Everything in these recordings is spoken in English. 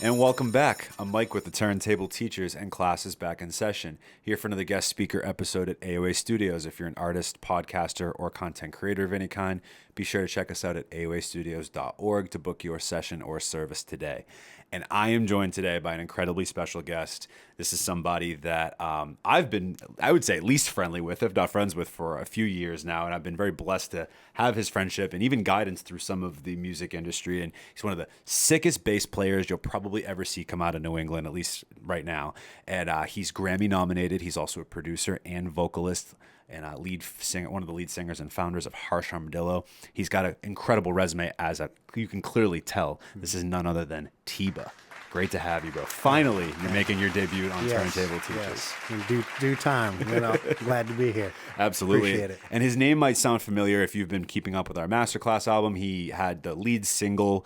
And welcome back. I'm Mike with the Turntable Teachers and Classes back in session. Here for another guest speaker episode at AOA Studios. If you're an artist, podcaster, or content creator of any kind, be sure to check us out at aoastudios.org to book your session or service today. And I am joined today by an incredibly special guest. This is somebody that I've been, I would say, at least friendly with, if not friends with, for a few years now. And I've been very blessed to have his friendship and even guidance through some of the music industry. And he's one of the sickest bass players you'll probably ever see come out of New England, at least right now. And he's Grammy nominated. He's also a producer and vocalist and lead singer, one of the lead singers and founders of Harsh Armadillo. He's got an incredible resume, you can clearly tell. This is none other than Teeba. Great to have you, bro. Finally, you're making your debut on Turntable Teachers. Yes. In due time, glad to be here. Absolutely. Appreciate it. And his name might sound familiar if you've been keeping up with our Masterclass album. He had the lead single,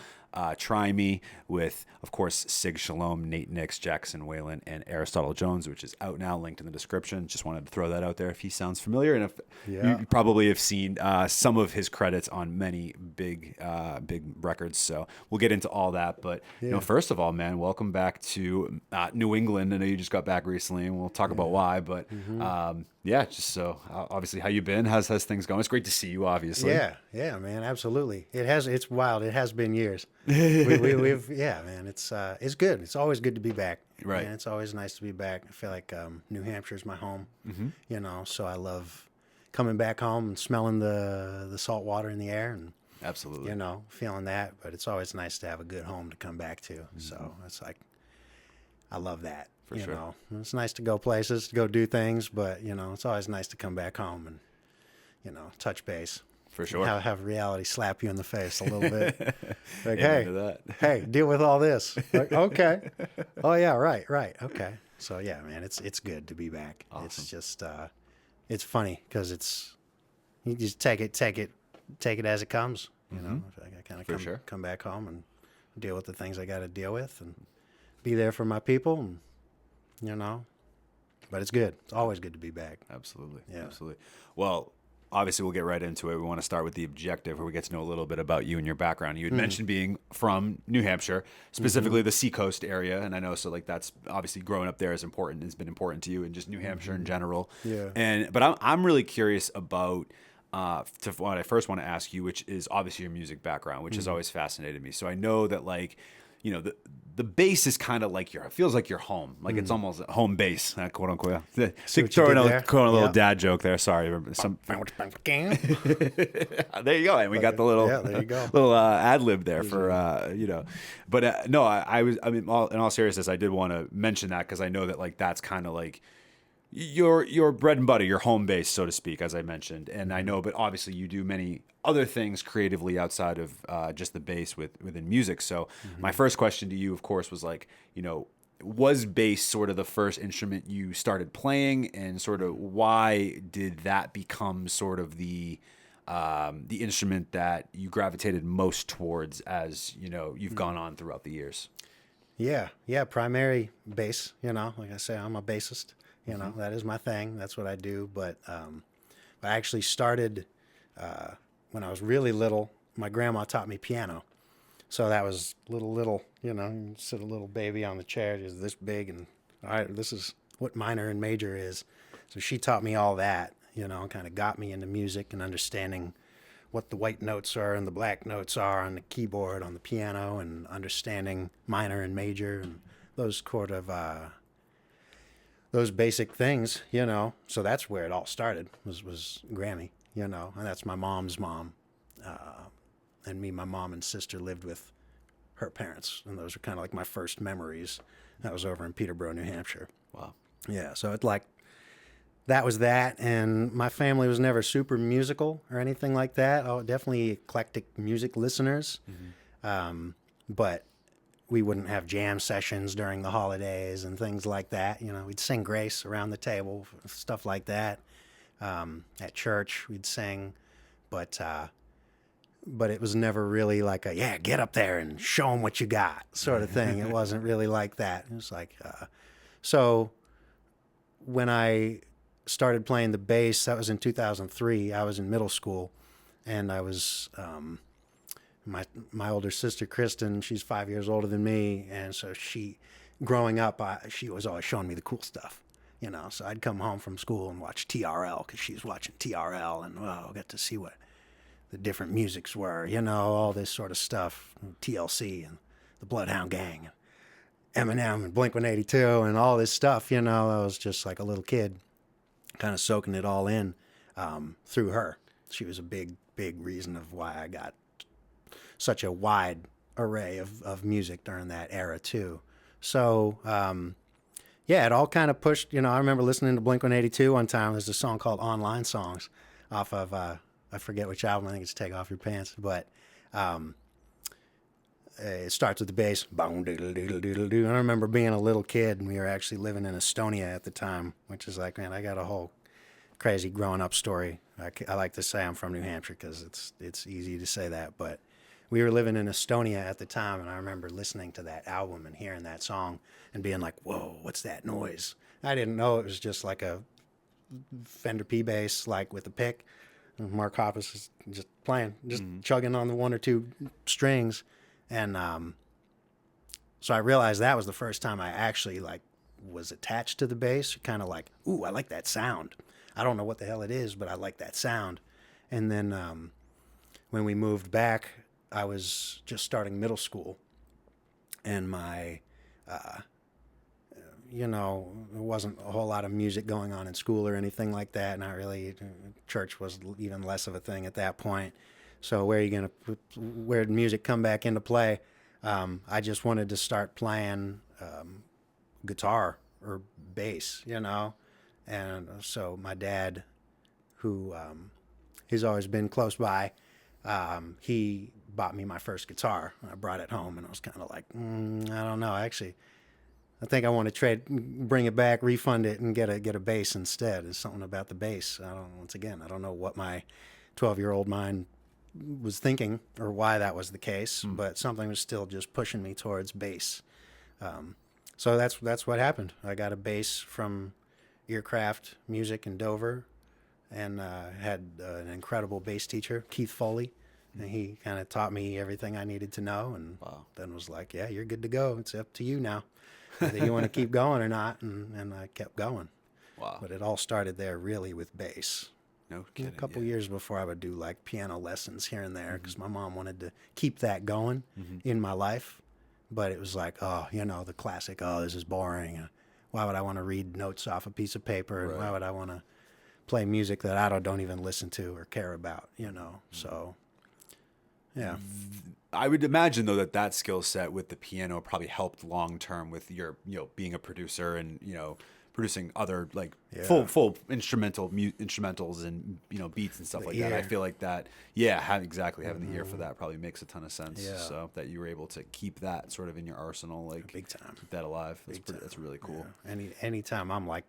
Try Me, with, of course, Sig Shalom, Nate Nix, Jackson Whalen, and Aristotle Jones, which is out now, linked in the description. Just wanted to throw that out there if he sounds familiar. And if you probably have seen some of his credits on many big records. So we'll get into all that. But first of all, man, welcome back to New England. I know you just got back recently, and we'll talk about why. But just so obviously, how you been? How's things going? It's great to see you, obviously. Yeah, man, absolutely. It's wild. It has been years. We've man, it's good. It's always good to be back. Right. Man, it's always nice to be back. I feel like New Hampshire is my home. So I love coming back home and smelling the salt water in the air and absolutely, feeling that. But it's always nice to have a good home to come back to. So it's like I love that. For sure. It's nice to go places, to go do things, but it's always nice to come back home and touch base. For sure. Have reality slap you in the face a little bit. Like, hey, deal with all this. Like, okay. Oh yeah, right. Okay. So yeah, man, it's good to be back. Awesome. It's just it's funny because you just take it as it comes. I feel like I kind of come back home and deal with the things I got to deal with and be there for my people, and but it's good. It's always good to be back. Absolutely. Yeah. Absolutely. Well, obviously, we'll get right into it. We want to start with the objective, where we get to know a little bit about you and your background. You had mentioned being from New Hampshire, specifically the Seacoast area, and I know that's obviously growing up there is important. Has been important to you, and just New Hampshire in general. Yeah. But I'm really curious about to what I first want to ask you, which is obviously your music background, which has always fascinated me. So I know that the bass is kind of like it feels like your home, like it's almost home base, quote unquote. Throwing a little dad joke there. Sorry, there you go, and we got the little ad lib there for But no, in all seriousness, I did want to mention that because I know that that's kind of like your bread and butter, your home base, so to speak, as I mentioned. And I know, but obviously you do many other things creatively outside of just the bass within music. So my first question to you, of course, was was bass sort of the first instrument you started playing, and sort of why did that become sort of the instrument that you gravitated most towards as you've gone on throughout the years? Yeah, primary bass. Like I say, I'm a bassist. That is my thing. That's what I do. But I actually started when I was really little. My grandma taught me piano. So that was little, you sit a little baby on the chair, just this big, and all right, this is what minor and major is. So she taught me all that, and kind of got me into music and understanding what the white notes are and the black notes are on the keyboard, on the piano, and understanding minor and major and those sort of those basic things, So that's where it all started, was Grammy, and that's my mom's mom. And my mom and sister lived with her parents, and those are kind of like my first memories. That was over in Peterborough, New Hampshire. Wow. Yeah, so it's like that was that, and my family was never super musical or anything like that. Oh, definitely eclectic music listeners, but we wouldn't have jam sessions during the holidays and things like that. We'd sing Grace around the table, stuff like that. At church, we'd sing, but but it was never really like a, yeah, get up there and show them what you got sort of thing. It wasn't really like that. It was like, so when I started playing the bass, that was in 2003. I was in middle school, and I was, my older sister, Kristen, she's 5 years older than me. And so growing up, she was always showing me the cool stuff, you know. So I'd come home from school and watch TRL because she was watching TRL, and I got to see what the different musics were, you know, all this sort of stuff, TLC and the Bloodhound Gang, and Eminem and Blink-182 and all this stuff, you know. I was just like a little kid kind of soaking it all in through her. She was a big reason of why I got such a wide array of music during that era too. So, yeah, it all kind of pushed, you know. I remember listening to Blink-182 one time. There's a song called Online Songs off of, I forget which album. I think it's Take Off Your Pants. But it starts with the bass. Boom, doodle, doodle, doodle, doodle. I remember being a little kid, and we were actually living in Estonia at the time, which is like, man, I got a whole crazy growing up story. I like to say I'm from New Hampshire because it's easy to say that. But we were living in Estonia at the time, and I remember listening to that album and hearing that song and being like, whoa, what's that noise? I didn't know it was just like a Fender P bass, like with a pick. Mark Hoppus is just playing, just chugging on the one or two strings. And so I realized that was the first time I actually like was attached to the bass, kind of like, ooh, I like that sound. I don't know what the hell it is, but I like that sound. And then when we moved back, I was just starting middle school, and my, you know, there wasn't a whole lot of music going on in school or anything like that. Not really. Church was even less of a thing at that point. So where did music come back into play? I just wanted to start playing guitar or bass, you know. And so my dad, who he's always been close by, he bought me my first guitar. I brought it home, and I was kind of like, I don't know. Actually, I think I want to bring it back, refund it, and get a bass instead. There's something about the bass. I don't know what my 12-year-old mind was thinking or why that was the case, but something was still just pushing me towards bass. So that's what happened. I got a bass from Earcraft Music in Dover, and had an incredible bass teacher, Keith Foley, and he kind of taught me everything I needed to know, and then was like, yeah, you're good to go. It's up to you now, whether you want to keep going or not, and I kept going. Wow. But it all started there really with bass. No kidding. A couple years before, I would do like piano lessons here and there because my mom wanted to keep that going in my life. But it was like, oh, you know, the classic, oh, this is boring. Why would I want to read notes off a piece of paper? And why would I want to play music that I don't even listen to or care about, you know? So, yeah. I would imagine, though, that skill set with the piano probably helped long term with your, you know, being a producer and, you know, producing other like full instrumentals and, you know, beats and stuff like that. I feel like that, having the ear for that probably makes a ton of sense. Yeah. So that you were able to keep that sort of in your arsenal, like big time, keep that alive. That's really cool. Yeah. Anytime I'm like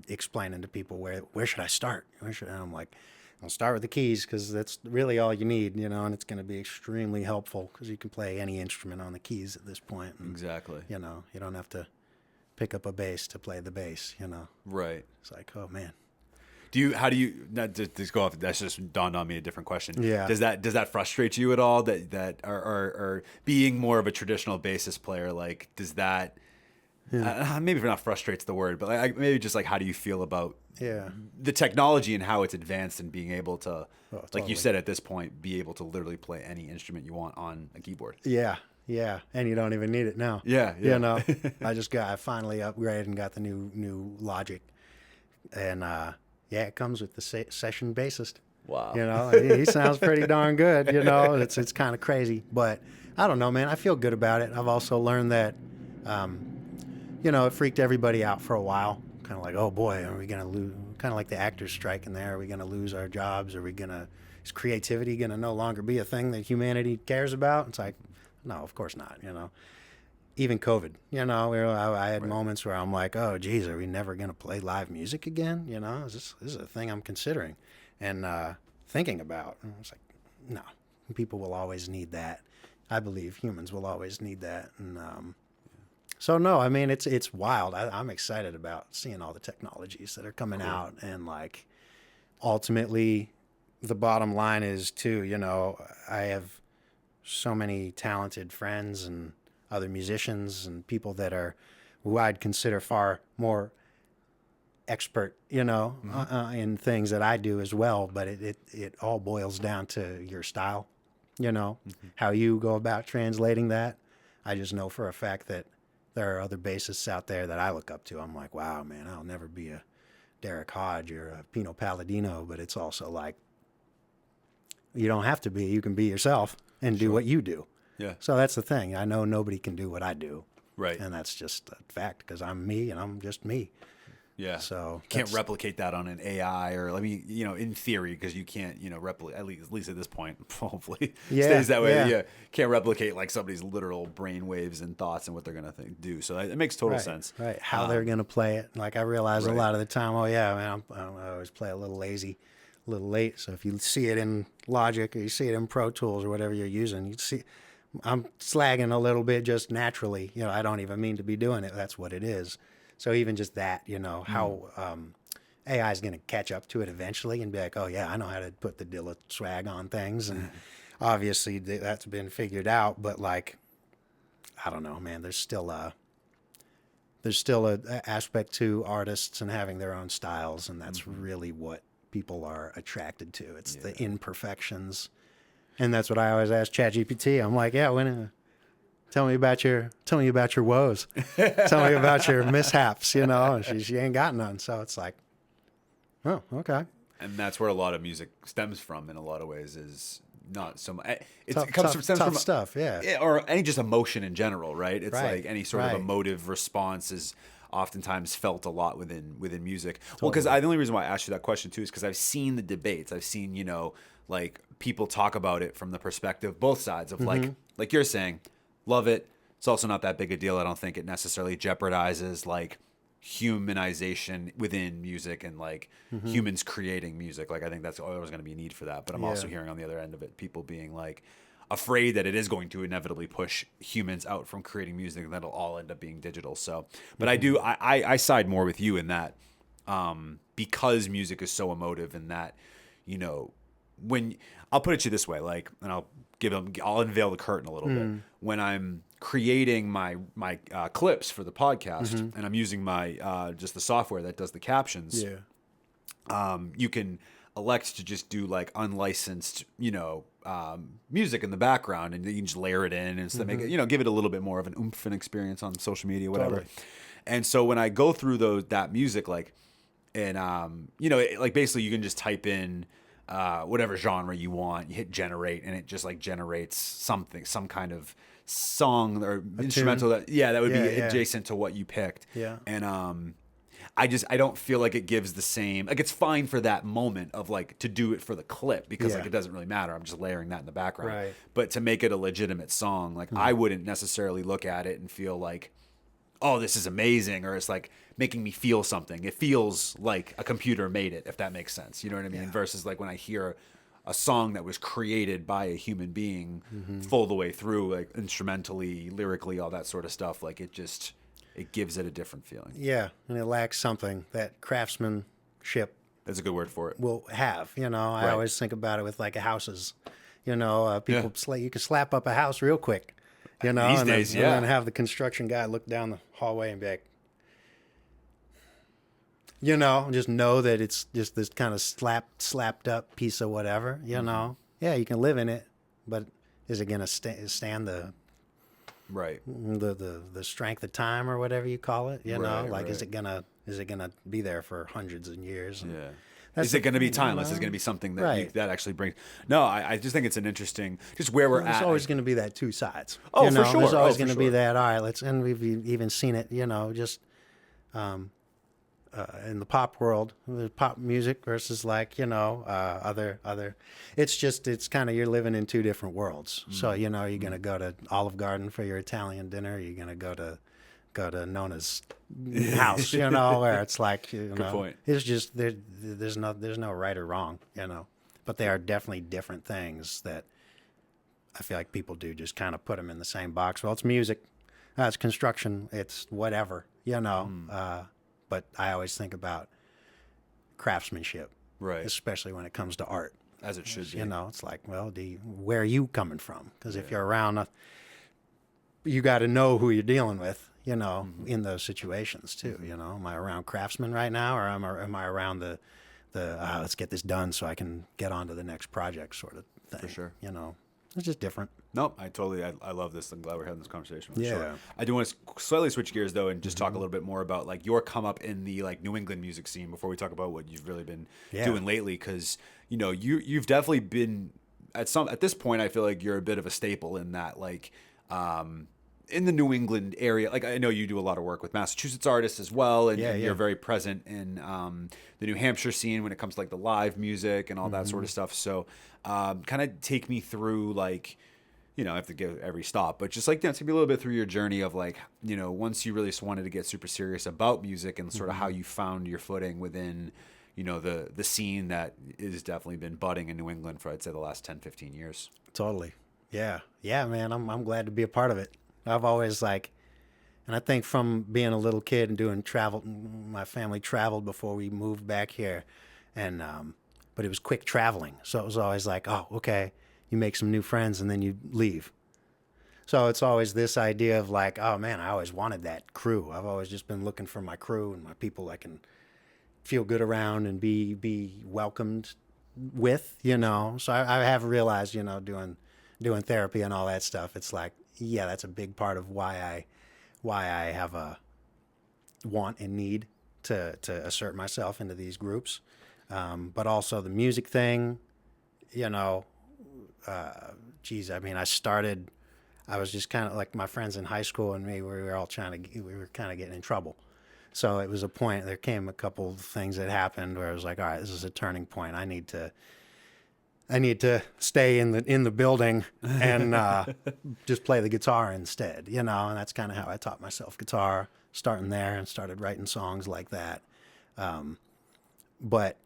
explaining to people where should I start? And I'm like, I'll start with the keys because that's really all you need, you know, and it's going to be extremely helpful because you can play any instrument on the keys at this point. And, exactly. You know, you don't have to pick up a bass to play the bass, you know. Right. It's like, oh man. How do you not just go off? That's just dawned on me, a different question. Yeah. Does that frustrate you at all? That or being more of a traditional bassist player, like, does that maybe not frustrates the word, but like maybe just like, how do you feel about the technology and how it's advanced and being able to, like you said, at this point, be able to literally play any instrument you want on a keyboard? Yeah. Yeah, and you don't even need it now. Yeah. You know, I finally upgraded and got the new Logic, and it comes with the session bassist. Wow. You know, he sounds pretty darn good. You know, it's kind of crazy, but I don't know, man. I feel good about it. I've also learned that, you know, it freaked everybody out for a while. Kind of like, oh boy, are we gonna lose? Kind of like the actors strike in there. Are we gonna lose our jobs? Is creativity gonna no longer be a thing that humanity cares about? It's like, no, of course not, you know. Even COVID, you know, I had moments where I'm like, oh, geez, are we never going to play live music again? You know, this is a thing I'm considering and thinking about. And I was like, no, People will always need that. I believe humans will always need that. And so, no, I mean, it's wild. I'm excited about seeing all the technologies that are coming out. And, like, ultimately, the bottom line is, too, you know, I have so many talented friends and other musicians and people that are, who I'd consider far more expert, you know, in things that I do as well. But it all boils down to your style, you know, how you go about translating that. I just know for a fact that there are other bassists out there that I look up to. I'm like, wow, man, I'll never be a Derek Hodge or a Pino Palladino. But it's also like, you don't have to be. You can be yourself and do what you do. Yeah. So that's the thing. I know nobody can do what I do. Right. And that's just a fact because I'm me and I'm just me. Yeah. So can't replicate that on an AI or, I mean, you know, in theory, because you can't, you know, replicate, at least at this point, hopefully stays that way. Yeah. Can't replicate like somebody's literal brain waves and thoughts and what they're going to do. So it makes total sense. Right. How they're going to play it. Like I realize a lot of the time, oh yeah, man, I always play a little lazy, a little late. So if you see it in Logic or you see it in Pro Tools or whatever you're using, you see, I'm slagging a little bit just naturally. You know, I don't even mean to be doing it. That's what it is. So even just that, you know, how AI is going to catch up to it eventually and be like, oh, yeah, I know how to put the Dilla swag on things. And obviously that's been figured out. But, like, I don't know, man, there's still a aspect to artists and having their own styles. And that's really what people are attracted to. It's the imperfections. And that's what I always ask ChatGPT. I'm like, yeah, tell me about your woes. Tell me about your mishaps, you know. And she ain't got none. So it's like, oh, okay. And that's where a lot of music stems from in a lot of ways stems from stuff, yeah, or any just emotion in general, right? It's like any sort of emotive response is oftentimes felt a lot within music. Totally. Well, because the only reason why I asked you that question too is because I've seen the debates. I've seen, you know, like people talk about it from the perspective, both sides of like you're saying, love it. It's also not that big a deal. I don't think it necessarily jeopardizes like humanization within music and like humans creating music. Like I think that's always going to be a need for that. But I'm also hearing on the other end of it, people being like afraid that it is going to inevitably push humans out from creating music and that'll all end up being digital. So, but I side more with you in that because music is so emotive and that, you know, when I'll put it to you this way, like, and I'll unveil the curtain a little bit. When I'm creating my clips for the podcast and I'm using my just the software that does the captions, you can elect to just do like unlicensed, you know, music in the background, and you can just layer it in and stuff, make it, you know, give it a little bit more of an oomph and experience on social media, whatever. Totally. And so when I go through that music, like, and you know, like basically you can just type in whatever genre you want, you hit generate, and it just like generates some kind of song or instrumental that would be adjacent to what you picked. Yeah. And I don't feel like it gives the same, like it's fine for that moment of like to do it for the clip because like it doesn't really matter. I'm just layering that in the background. Right. But to make it a legitimate song, like I wouldn't necessarily look at it and feel like, oh, this is amazing, or it's like making me feel something. It feels like a computer made it, if that makes sense. You know what I mean? Yeah. Versus like when I hear a song that was created by a human being full the way through, like instrumentally, lyrically, all that sort of stuff, like it gives it a different feeling. Yeah, and it lacks something that craftsmanship. That's a good word for it. Will have, you know. I always think about it with like houses. You know, people you can slap up a house real quick. You know, these days, and then have the construction guy look down the hallway and be like, you know, just know that it's just this kind of slapped up piece of whatever, you know. Yeah, you can live in it, but is it going to stand the strength of time or whatever you call it, you know? Like is it going to be there for hundreds of years? And is it going to be timeless? Is it going to be something that that actually brings? No, I just think it's an interesting, just where we're at. There's always going to be that two sides. Oh, you know? for sure. There's always going to be that. All right, and we've even seen it. You know, just in the pop world, the pop music versus like other. It's kind of you're living in two different worlds. So you know you're going to go to Olive Garden for your Italian dinner. You're going to go to Nona's house, you know, where it's like, you know, good point. It's just there's no right or wrong, you know, but they are definitely different things that I feel like people do just kind of put them in the same box. Well, it's music, it's construction, it's whatever, you know. But I always think about craftsmanship, Right. especially when it comes to art. As it should be. You know, it's like, well, where are you coming from? Because if you're around, you got to know who you're dealing with, you know, in those situations too. You know, am I around craftsmen right now, or am I around the let's get this done so I can get on to the next project sort of thing? For sure. You know, it's just different. Nope, I love this. I'm glad we're having this conversation. For Yeah. sure. I do want to slightly switch gears though, and just talk a little bit more about like your come up in the like New England music scene before we talk about what you've really been doing lately. Because you know you've definitely been at this point. I feel like you're a bit of a staple in that like in the New England area. Like I know you do a lot of work with Massachusetts artists as well, and you're very present in the New Hampshire scene when it comes to like the live music and all that sort of stuff. So kind of take me through like. You know, I have to give every stop, but just like, take me a little bit through your journey of like, you know, once you really wanted to get super serious about music and sort of how you found your footing within, you know, the scene that is definitely been budding in New England for, I'd say, the last 10, 15 years. Totally. Yeah. Yeah, man. I'm glad to be a part of it. I've always like, and I think from being a little kid and doing travel, my family traveled before we moved back here. And, but it was quick traveling. So it was always like, oh, okay. You make some new friends and then you leave. So it's always this idea of like, oh man, I always wanted that crew. I've always just been looking for my crew and my people I can feel good around and be welcomed with, you know. So I have realized, you know, doing therapy and all that stuff, it's like, yeah, that's a big part of why I have a want and need to assert myself into these groups. But also the music thing, you know, I mean, I was just kind of like my friends in high school and me, we were all we were kind of getting in trouble. So it was a point, there came a couple of things that happened where I was like, all right, this is a turning point. I need to stay in the building and just play the guitar instead, you know, and that's kind of how I taught myself guitar, starting there and started writing songs like that. But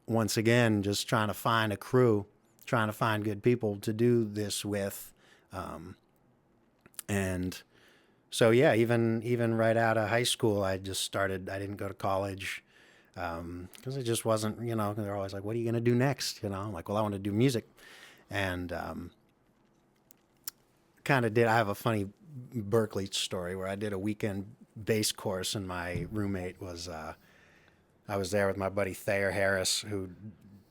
once again, just trying to find a crew, trying to find good people to do this with. And so, yeah, even right out of high school, I didn't go to college, cause it just wasn't, you know, they're always like, what are you going to do next? You know, I'm like, well, I want to do music. And, I have a funny Berkeley story where I did a weekend bass course and my roommate was, I was there with my buddy Thayer Harris, who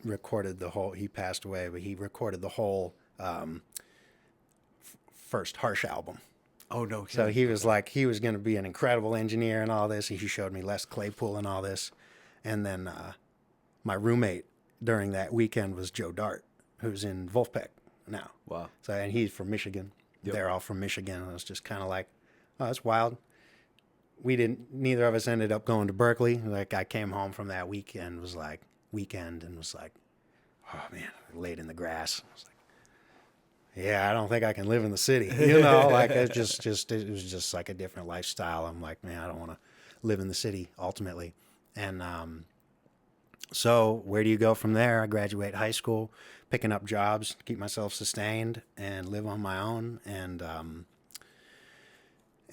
recorded he passed away, but he recorded the whole first Harsh album. Oh, no. So he was like, he was going to be an incredible engineer and all this. He showed me Les Claypool and all this. And then my roommate during that weekend was Joe Dart, who's in Wolfpack now. Wow. So, and he's from Michigan. Yep. They're all from Michigan. And it was just kind of like, oh, that's wild. Neither of us ended up going to Berkeley. Like I came home from that weekend and was like, oh man, laid in the grass. I was like, yeah, I don't think I can live in the city. You know, like it was just like a different lifestyle. I'm like, man, I don't want to live in the city ultimately. And so where do you go from there? I graduate high school, picking up jobs, keep myself sustained and live on my own. And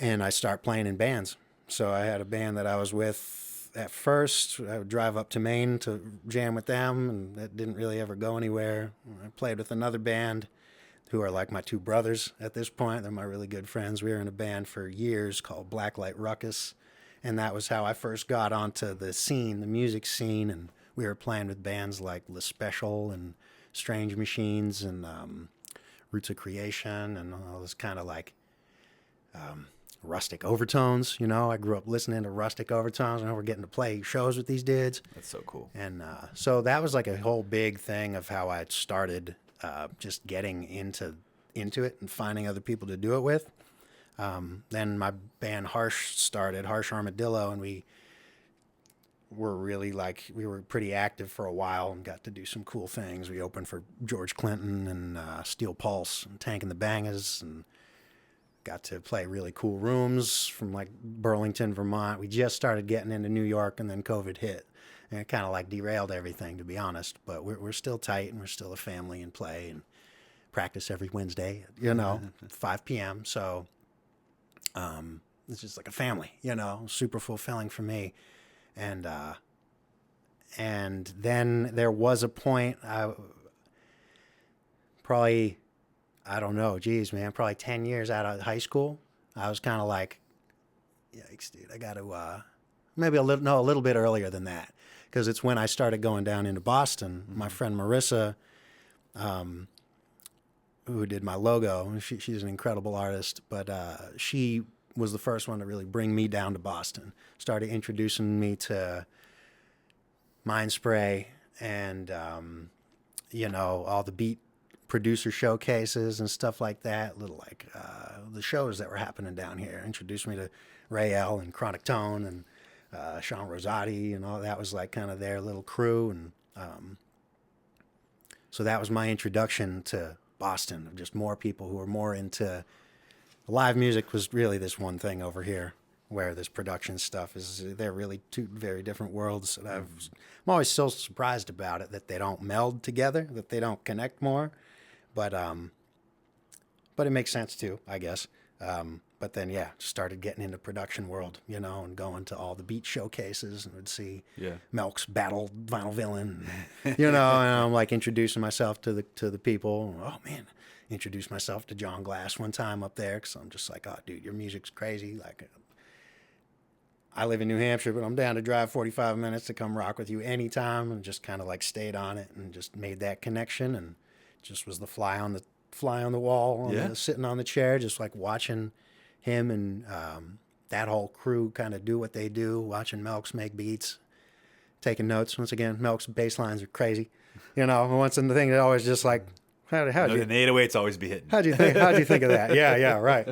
I start playing in bands. So I had a band that I was with at first. I would drive up to Maine to jam with them, and that didn't really ever go anywhere. I played with another band who are like my two brothers at this point. They're my really good friends. We were in a band for years called Blacklight Ruckus, and that was how I first got onto the scene, the music scene, and we were playing with bands like Le Special and Strange Machines and Roots of Creation and all this kind of like rustic overtones, you know. I grew up listening to rustic overtones, and we're getting to play shows with these dudes. That's so cool. And so that was like a whole big thing of how I started just getting into it and finding other people to do it with. Then my band Harsh started, Harsh Armadillo, and we were pretty active for a while and got to do some cool things. We opened for George Clinton and Steel Pulse and Tank and the Bangers, and got to play really cool rooms from like Burlington, Vermont. We just started getting into New York, and then COVID hit, and it kind of like derailed everything, to be honest. But we're still tight, and we're still a family and play. And practice every Wednesday, you know, 5 p.m. So it's just like a family, you know, super fulfilling for me. And then there was a point, probably 10 years out of high school, I was kind of like, yikes, dude, I got to, maybe a little bit earlier than that, because it's when I started going down into Boston. Mm-hmm. My friend Marissa, who did my logo, she's an incredible artist, but she was the first one to really bring me down to Boston, started introducing me to Mind Spray and, you know, all the beat producer showcases and stuff like that, the shows that were happening down here. Introduced me to Ray L and Chronic Tone and Sean Rosati and all that. Was like kind of their little crew. And so that was my introduction to Boston, of just more people who were more into live music. Was really this one thing over here, where this production stuff is, they're really two very different worlds. And I'm always so surprised about it, that they don't meld together, that they don't connect more. But it makes sense too, I guess. But then, started getting into production world, you know, and going to all the beat showcases, and would see Melks battle Vinyl Villain, you know, and I'm like introducing myself to the people. Oh man, introduced myself to Jon Glass one time up there, because I'm just like, oh dude, your music's crazy. Like, I live in New Hampshire, but I'm down to drive 45 minutes to come rock with you anytime, and just kind of like stayed on it and just made that connection, and just was the fly on the wall, sitting on the chair, just like watching him and that whole crew kind of do what they do, watching Melks make beats, taking notes. Once again, Melks bass lines are crazy, you know. Once in the thing that always just like, how the 808s always be hitting. How'd you think of that? Yeah, right.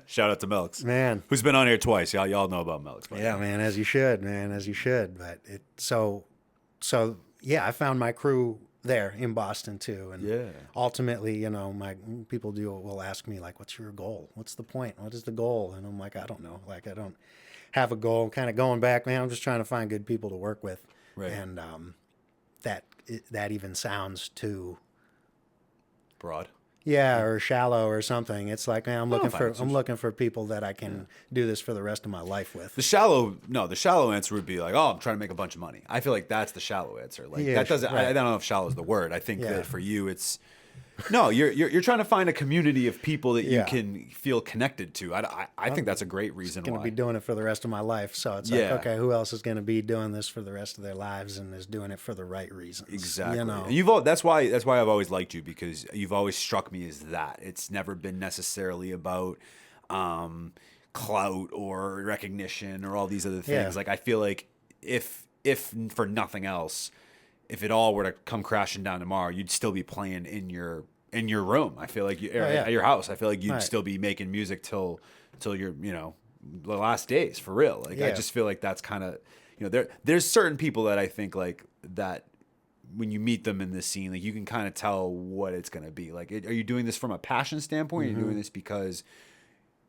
Shout out to Melks, man, who's been on here twice. Y'all know about Melks. Yeah, man, as you should. But I found my crew there in Boston too, and ultimately, you know, my people will ask me like, "What's your goal? What's the point? What is the goal?" And I'm like, "I don't know. Like, I don't have a goal." Kind of going back, man. I'm just trying to find good people to work with, right? And that even sounds too broad, or shallow or something. It's like, man, I'm looking for people that I can do this for the rest of my life with. The shallow answer would be like, oh, I'm trying to make a bunch of money. I feel like that's the shallow answer. Like that doesn't. Right. I don't know if shallow is the word. I think that for you, it's no. You're trying to find a community of people that you can feel connected to. I think that's a great reason. I'm going to be doing it for the rest of my life. So it's like, okay, who else is going to be doing this for the rest of their lives and is doing it for the right reasons? Exactly. You know? And that's why I've always liked you, because you've always struck me as that. It's never been necessarily about clout or recognition or all these other things. Like, I feel like if for nothing else, if it all were to come crashing down tomorrow, you'd still be playing in your room. I feel like at your house. I feel like you'd still be making music till you're, you know, the last days, for real. Like, I just feel like that's kind of, you know, there's certain people that I think like that when you meet them in this scene, like you can kind of tell what it's going to be. Like, are you doing this from a passion standpoint? Mm-hmm. Are you doing this because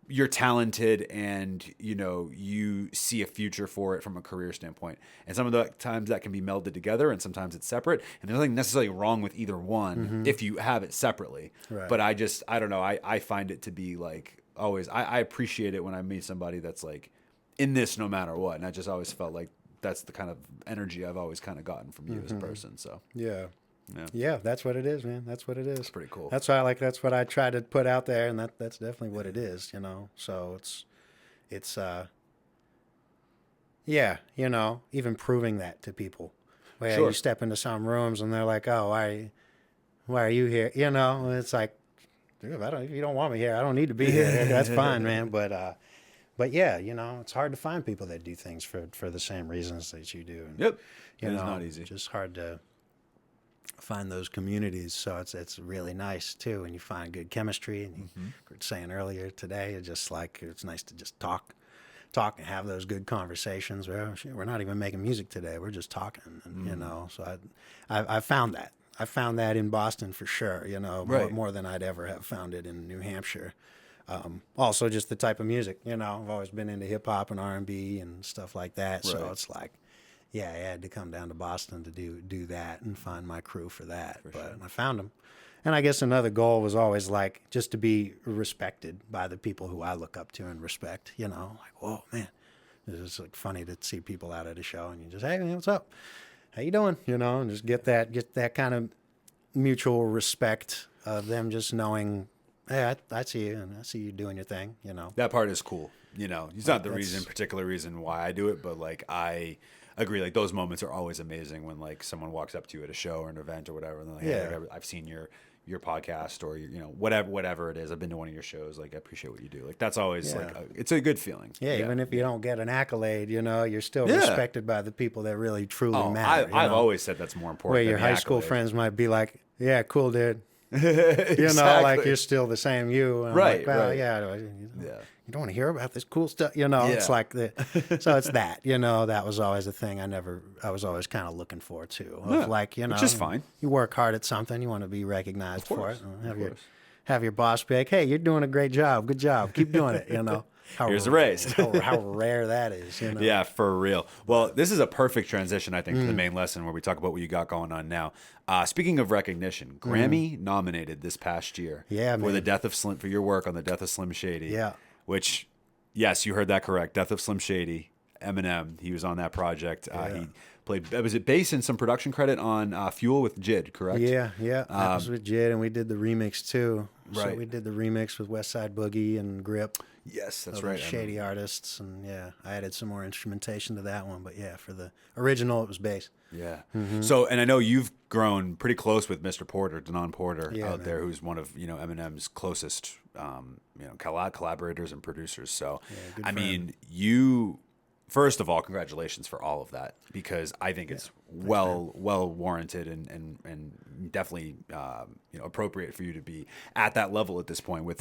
you're talented and, you know, you see a future for it from a career standpoint? And some of the times that can be melded together, and sometimes it's separate, and there's nothing necessarily wrong with either one if you have it separately. Right. But I don't know. I find it to be like always, I appreciate it when I meet somebody that's like in this no matter what. And I just always felt like that's the kind of energy I've always kind of gotten from you as a person. So yeah, that's what it is, man. That's what it is. It's pretty cool. That's why that's what I try to put out there, and that's definitely what it is, you know. So it's you know, even proving that to people. Where you step into some rooms and they're like, "Oh, why are you here?" You know, and it's like, dude, if you don't want me here, I don't need to be here. That's fine, man. But yeah, you know, it's hard to find people that do things for the same reasons that you do. And, you know, it's not easy. It's just hard to find those communities. So it's really nice too, and you find good chemistry. And you were saying earlier today, it's just like, it's nice to just talk and have those good conversations where we're not even making music today, we're just talking, and you know. So I found that. I found that in Boston for sure, you know, more than I'd ever have found it in New Hampshire. Also just the type of music, you know, I've always been into hip hop and R&B and stuff like that. So it's like, I had to come down to Boston to do that and find my crew for that. But I found them, And I guess another goal was always like just to be respected by the people who I look up to and respect, you know, like, whoa, man, it's like funny to see people out at a show and you just, hey, man, what's up? How you doing? You know, and just get that kind of mutual respect of them just knowing, hey, I see you and I see you doing your thing, you know. That part is cool. You know, it's not the particular reason why I do it, but like I agree. Like those moments are always amazing when like someone walks up to you at a show or an event or whatever. And they're like, hey, like, I've seen your podcast or you know whatever it is. I've been to one of your shows. Like I appreciate what you do. Like that's always like it's a good feeling. Yeah, even if you don't get an accolade, you know, you're still respected by the people that really truly matter. I've always said that's more important. Where your high school friends might be like, yeah, cool, dude. Exactly. You know, like you're still the same you. And right. Like, well, right. Yeah. You don't want to hear about this cool stuff, you know. It's like so it's that, you know, that was always a thing I was always kind of looking for too. Of like, you know, which is fine. You work hard at something, you want to be recognized for it. Have your boss be like, hey, you're doing a great job, good job, keep doing it, you know. Here's a raise. how rare that is, you know. Yeah, for real. Well, this is a perfect transition, I think, to the main lesson where we talk about what you got going on now. Speaking of recognition, Grammy nominated this past year for the Death of Slim for your work on the Death of Slim Shady. Yeah. Which, yes, you heard that correct. Death of Slim Shady, Eminem. He was on that project. He played. Was it bass and some production credit on Fuel with Jid? Correct. Yeah. That was with Jid, and we did the remix too. Right. So we did the remix with West Side Boogie and Grip. Yes, that's right. Shady artists, and I added some more instrumentation to that one. But for the original, it was bass. Yeah. So, and I know you've grown pretty close with Mr. Porter, Denaun Porter, out there, who's one of Eminem's closest, collaborators and producers. So, I mean, you. First of all, congratulations for all of that, because I think it's well warranted and definitely appropriate for you to be at that level at this point with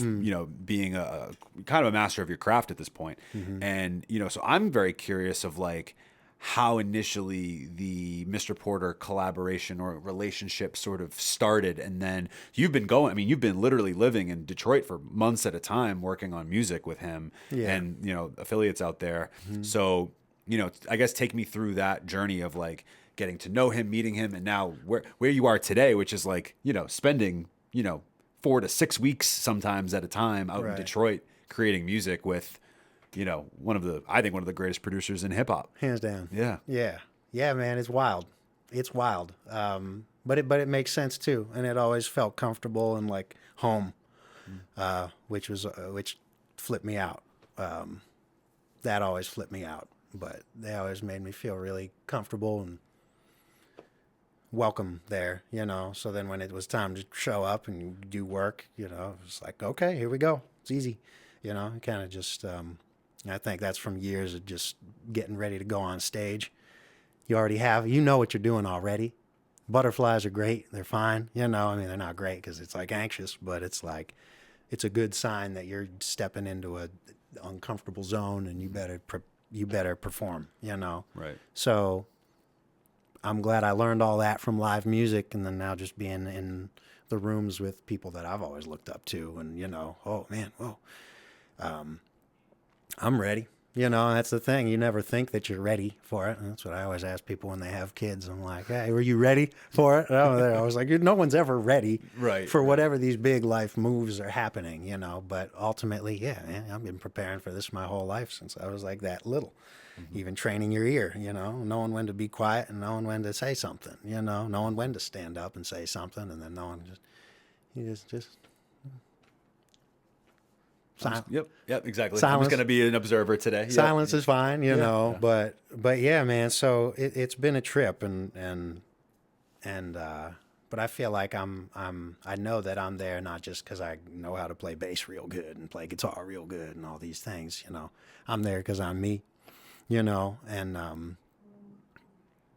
being a kind of a master of your craft at this point. And so I'm very curious of like how initially the Mr. Porter collaboration or relationship sort of started, and then you've been literally living in Detroit for months at a time working on music with him and affiliates out there. So I guess take me through that journey of like getting to know him, meeting him, and now where you are today, which is like spending 4 to 6 weeks sometimes at a time out in Detroit creating music with one of the greatest producers in hip hop, hands down. Yeah, man, it's wild. But it makes sense too, and it always felt comfortable and like home, which flipped me out. That always flipped me out, but they always made me feel really comfortable and welcome there, So then when it was time to show up and do work, it was like, okay, here we go. It's easy, kind of just. I think that's from years of just getting ready to go on stage. You already know what you're doing already. Butterflies are great. They're fine. I mean, they're not great because it's like anxious, but it's like, it's a good sign that you're stepping into a uncomfortable zone and you better perform, Right. So I'm glad I learned all that from live music, and then now just being in the rooms with people that I've always looked up to and, oh man, whoa. I'm ready. That's the thing. You never think that you're ready for it. And that's what I always ask people when they have kids. I'm like, hey, were you ready for it? I was like, no one's ever ready for whatever these big life moves are happening, But ultimately, man, I've been preparing for this my whole life since I was like that little. Even training your ear, knowing when to be quiet and knowing when to say something, knowing when to stand up and say something, and then knowing just Yep, exactly. Silence. I'm just going to be an observer today. Silence is fine, but yeah, man. So it's been a trip, and but I feel like I know that I'm there not just because I know how to play bass real good and play guitar real good and all these things, I'm there because I'm me, and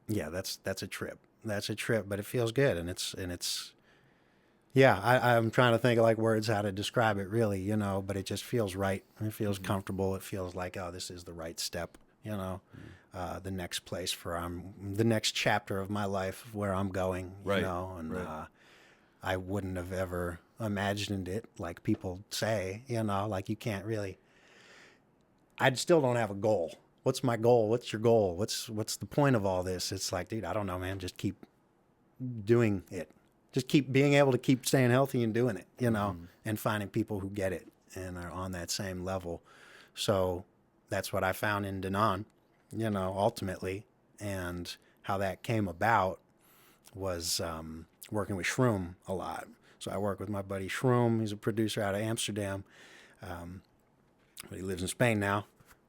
that's a trip. That's a trip, but it feels good, and it's. Yeah, I'm trying to think of like words how to describe it really, but it just feels right. It feels comfortable. It feels like, oh, this is the right step, the next place the next chapter of my life where I'm going, and I wouldn't have ever imagined it like people say, like you can't really, I still don't have a goal. What's my goal? What's your goal? What's the point of all this? It's like, dude, I don't know, man, just keep doing it. just keep being able to keep staying healthy and doing it, you know, and finding people who get it and are on that same level. So that's what I found in Denaun, you know, ultimately. And how that came about was working with Shroom a lot. So I work with my buddy Shroom. He's a producer out of Amsterdam, but he lives in Spain now.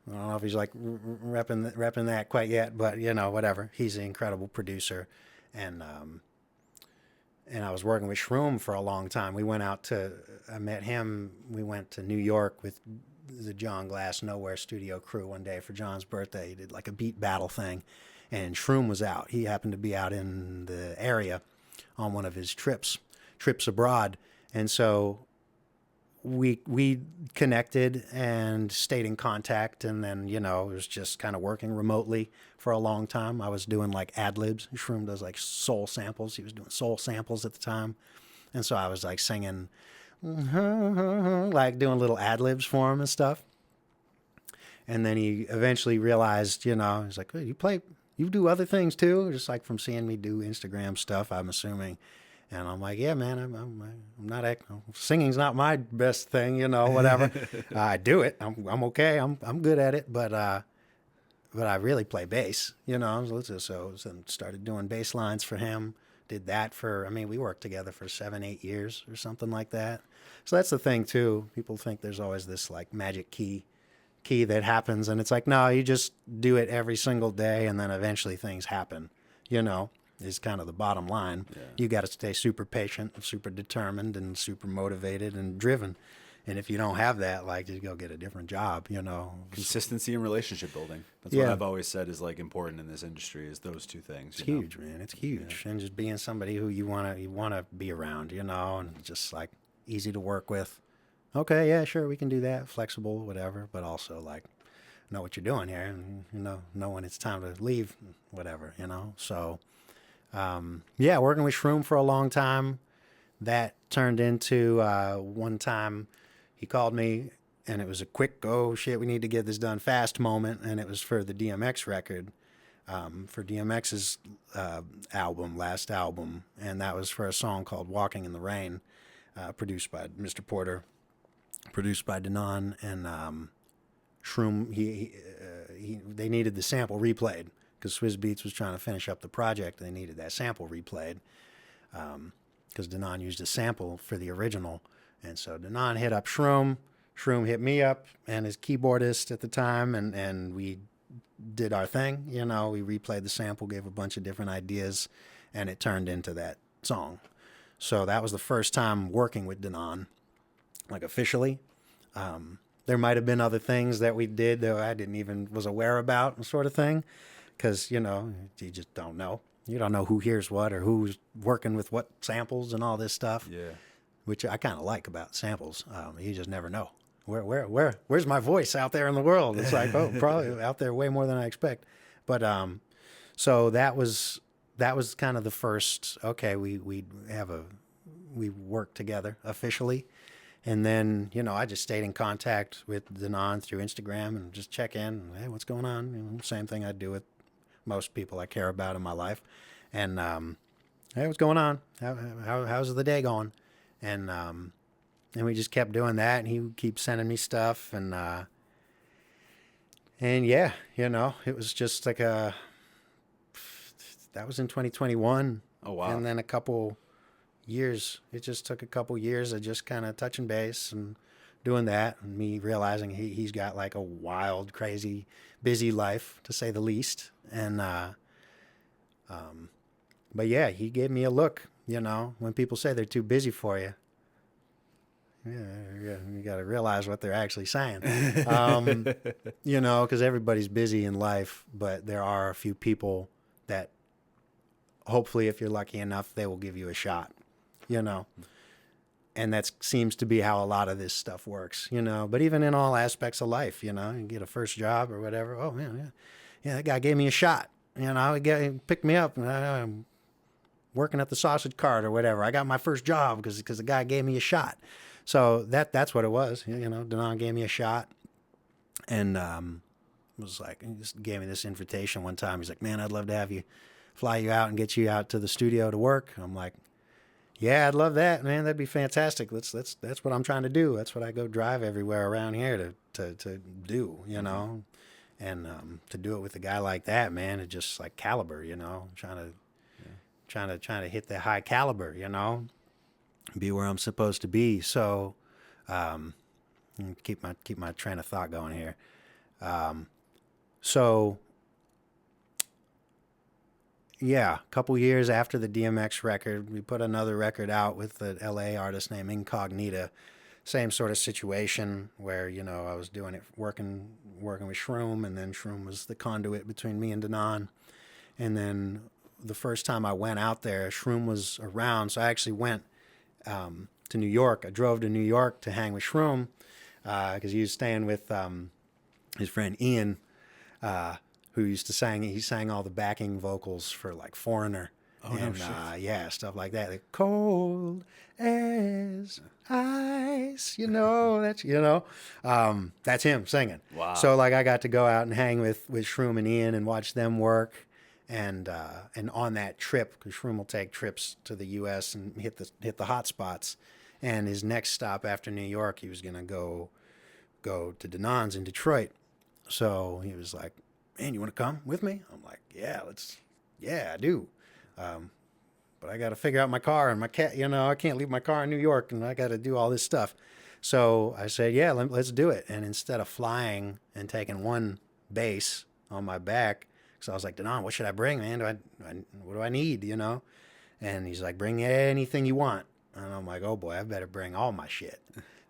I don't know if he's like repping that quite yet, but you know, whatever. He's an incredible producer, and I was working with Shroom for a long time. I met him. We went to New York with the Jon Glass Nowhere studio crew one day for John's birthday. He did like a beat battle thing, and Shroom was out. He happened to be out in the area on one of his trips abroad, and so we connected and stayed in contact, and then, you know, it was just kind of working remotely for a long time. I was doing like ad-libs. Shroom does like soul samples. He was doing soul samples at the time. And so I was like singing, like doing little ad-libs for him and stuff. And then he eventually realized, you know, he's like, hey, you do other things too? Just like from seeing me do Instagram stuff, I'm assuming. And I'm like, yeah, man, I'm not singing's not my best thing, you know, whatever. I do it. I'm okay. I'm good at it, but I really play bass, you know. So started doing bass lines for him. Did that we worked together for 7-8 years or something like that. So that's the thing too. People think there's always this like magic key that happens, and it's like, no, you just do it every single day, and then eventually things happen, you know. Is kind of the bottom line. Yeah. You got to stay super patient, super determined, and super motivated and driven. And if you don't have that, like, just go get a different job, you know. Consistency and relationship building. That's what I've always said is like important in this industry, is those two things. It's huge, man. It's huge. Yeah. And just being somebody who you wanna be around, you know, and just like easy to work with. Okay, yeah, sure, we can do that. Flexible, whatever, but also like know what you're doing here, and you know when it's time to leave, whatever, you know. So working with Shroom for a long time. That turned into one time he called me, and it was a quick, we need to get this done fast moment, and it was for the DMX record, for DMX's last album, and that was for a song called Walking in the Rain, produced by Mr. Porter, produced by Denaun, and Shroom, they needed the sample replayed, because Swizz Beatz was trying to finish up the project, and they needed that sample replayed, because Denaun used a sample for the original. And so Denaun hit up Shroom. Shroom hit me up and his keyboardist at the time, and we did our thing. You know, we replayed the sample, gave a bunch of different ideas, and it turned into that song. So that was the first time working with Denaun, like officially. There might have been other things that we did that I didn't even was aware about, sort of thing. Because, you know, you just don't know. You don't know who hears what or who's working with what samples and all this stuff. Yeah. Which I kind of like about samples. You just never know. Where's my voice out there in the world? It's like, oh, probably out there way more than I expect. But so that was kind of the first. Okay, we worked together officially, and then, you know, I just stayed in contact with Denaun through Instagram and just check in. Hey, what's going on? You know, same thing I do with most people I care about in my life. And hey, what's going on? How's the day going? And we just kept doing that, and he would keep sending me stuff, and yeah, you know, it was just like that was in 2021. Oh wow. And then a couple years, it just took a couple years of just kind of touching base and doing that, and me realizing he's got like a wild, crazy, busy life, to say the least. And but yeah, he gave me a look, you know, when people say they're too busy for you. Yeah, you got to realize what they're actually saying. You know, because everybody's busy in life, but there are a few people that hopefully, if you're lucky enough, they will give you a shot, you know. And that seems to be how a lot of this stuff works, you know. But even in all aspects of life, you know, you get a first job or whatever. Oh, man, yeah, that guy gave me a shot. You know, he picked me up. I'm working at the sausage cart or whatever. I got my first job because the guy gave me a shot. So that's what it was. You know, Denaun gave me a shot, and was like, he just gave me this invitation one time. He's like, man, I'd love to have you, fly you out and get you out to the studio to work. I'm like, Yeah, I'd love that, man. That'd be fantastic. That's what I'm trying to do. That's what I go drive everywhere around here to do, you know. And to do it with a guy like that, man, it's just like caliber, you know. Trying to hit the high caliber, you know. Be where I'm supposed to be. So keep my train of thought going here. So yeah, a couple years after the DMX record, we put another record out with the LA artist named Incognita. Same sort of situation where, you know, I was doing it, working with Shroom, and then Shroom was the conduit between me and Denaun. And then the first time I went out there, Shroom was around, so I actually went to New York. I drove to New York to hang with Shroom because he was staying with his friend Ian, who used to he sang all the backing vocals for like Foreigner. Oh, and, no shit. Yeah, stuff like that. Like, cold as ice, you know, that's him singing. Wow. So like I got to go out and hang with Shroom and Ian and watch them work. And on that trip, because Shroom will take trips to the U.S. and hit the hot spots. And his next stop after New York, he was going to go to Denaun's in Detroit. So he was like, man, you want to come with me? I'm like, yeah, I do. But I got to figure out my car and my cat, you know, I can't leave my car in New York and I got to do all this stuff. So I said, yeah, let's do it. And instead of flying and taking one bass on my back, so I was like, Denaun, what should I bring, man? What do I need, you know? And he's like, bring anything you want. And I'm like, oh boy, I better bring all my shit.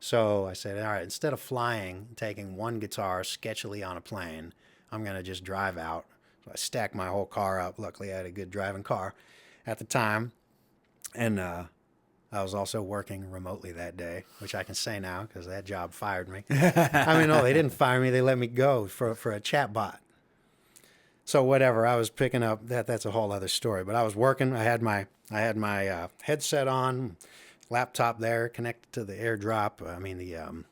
So I said, all right, instead of flying, taking one guitar sketchily on a plane, I'm going to just drive out. So I stacked my whole car up. Luckily, I had a good driving car at the time. And I was also working remotely that day, which I can say now because that job fired me. I mean, no, they didn't fire me. They let me go for a chat bot. So whatever, I was picking up that's a whole other story. But I was working. I had my headset on, laptop there connected to the AirDrop. The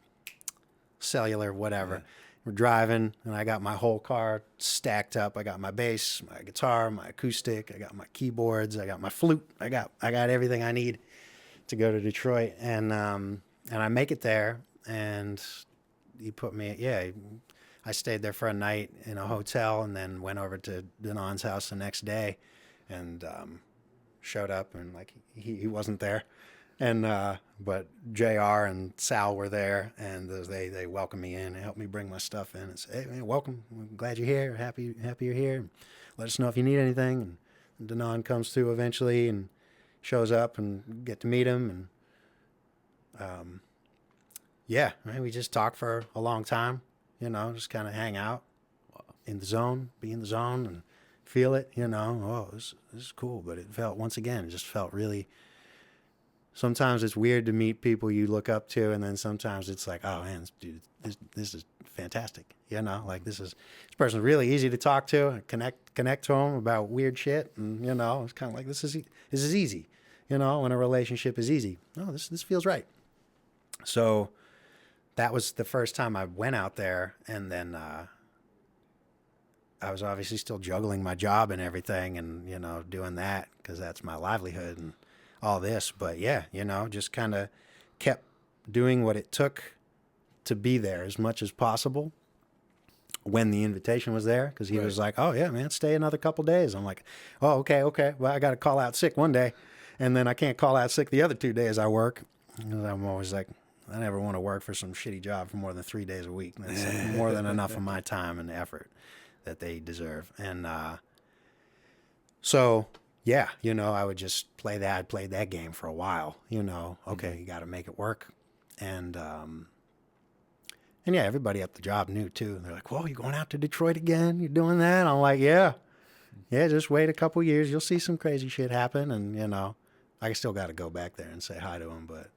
cellular, whatever. Yeah. We're driving, and I got my whole car stacked up. I got my bass, my guitar, my acoustic. I got my keyboards. I got my flute. I got everything I need to go to Detroit. And I make it there, and he put me. Yeah. I stayed there for a night in a hotel and then went over to Denaun's house the next day and showed up and like he wasn't there. And but JR and Sal were there and they welcomed me in and helped me bring my stuff in and said, hey man, welcome. I'm glad you're here. Happy you're here. Let us know if you need anything. And Denaun comes through eventually and shows up and get to meet him and yeah, man, we just talked for a long time. You know, just kind of hang out in the zone, be in the zone and feel it, you know. Oh, this is cool. But it just felt really, sometimes it's weird to meet people you look up to. And then sometimes it's like, oh man, dude, this is fantastic. You know, like this person's really easy to talk to and connect to them about weird shit. And, you know, it's kind of like, this is easy, you know, when a relationship is easy. Oh, this feels right. So that was the first time I went out there, and then I was obviously still juggling my job and everything and, you know, doing that because that's my livelihood and all this. But, yeah, you know, just kind of kept doing what it took to be there as much as possible when the invitation was there because he was like, oh, yeah, man, stay another couple days. I'm like, oh, okay. Well, I got to call out sick one day, and then I can't call out sick the other 2 days I work. And I'm always like, I never want to work for some shitty job for more than 3 days a week. That's like more than enough of my time and effort that they deserve. And so, yeah, you know, I would just play that. I played that game for a while, you know. Okay, you got to make it work. And yeah, everybody at the job knew, too. They're like, whoa, you going out to Detroit again? You doing that? I'm like, yeah, just wait a couple years. You'll see some crazy shit happen. And, you know, I still got to go back there and say hi to him, but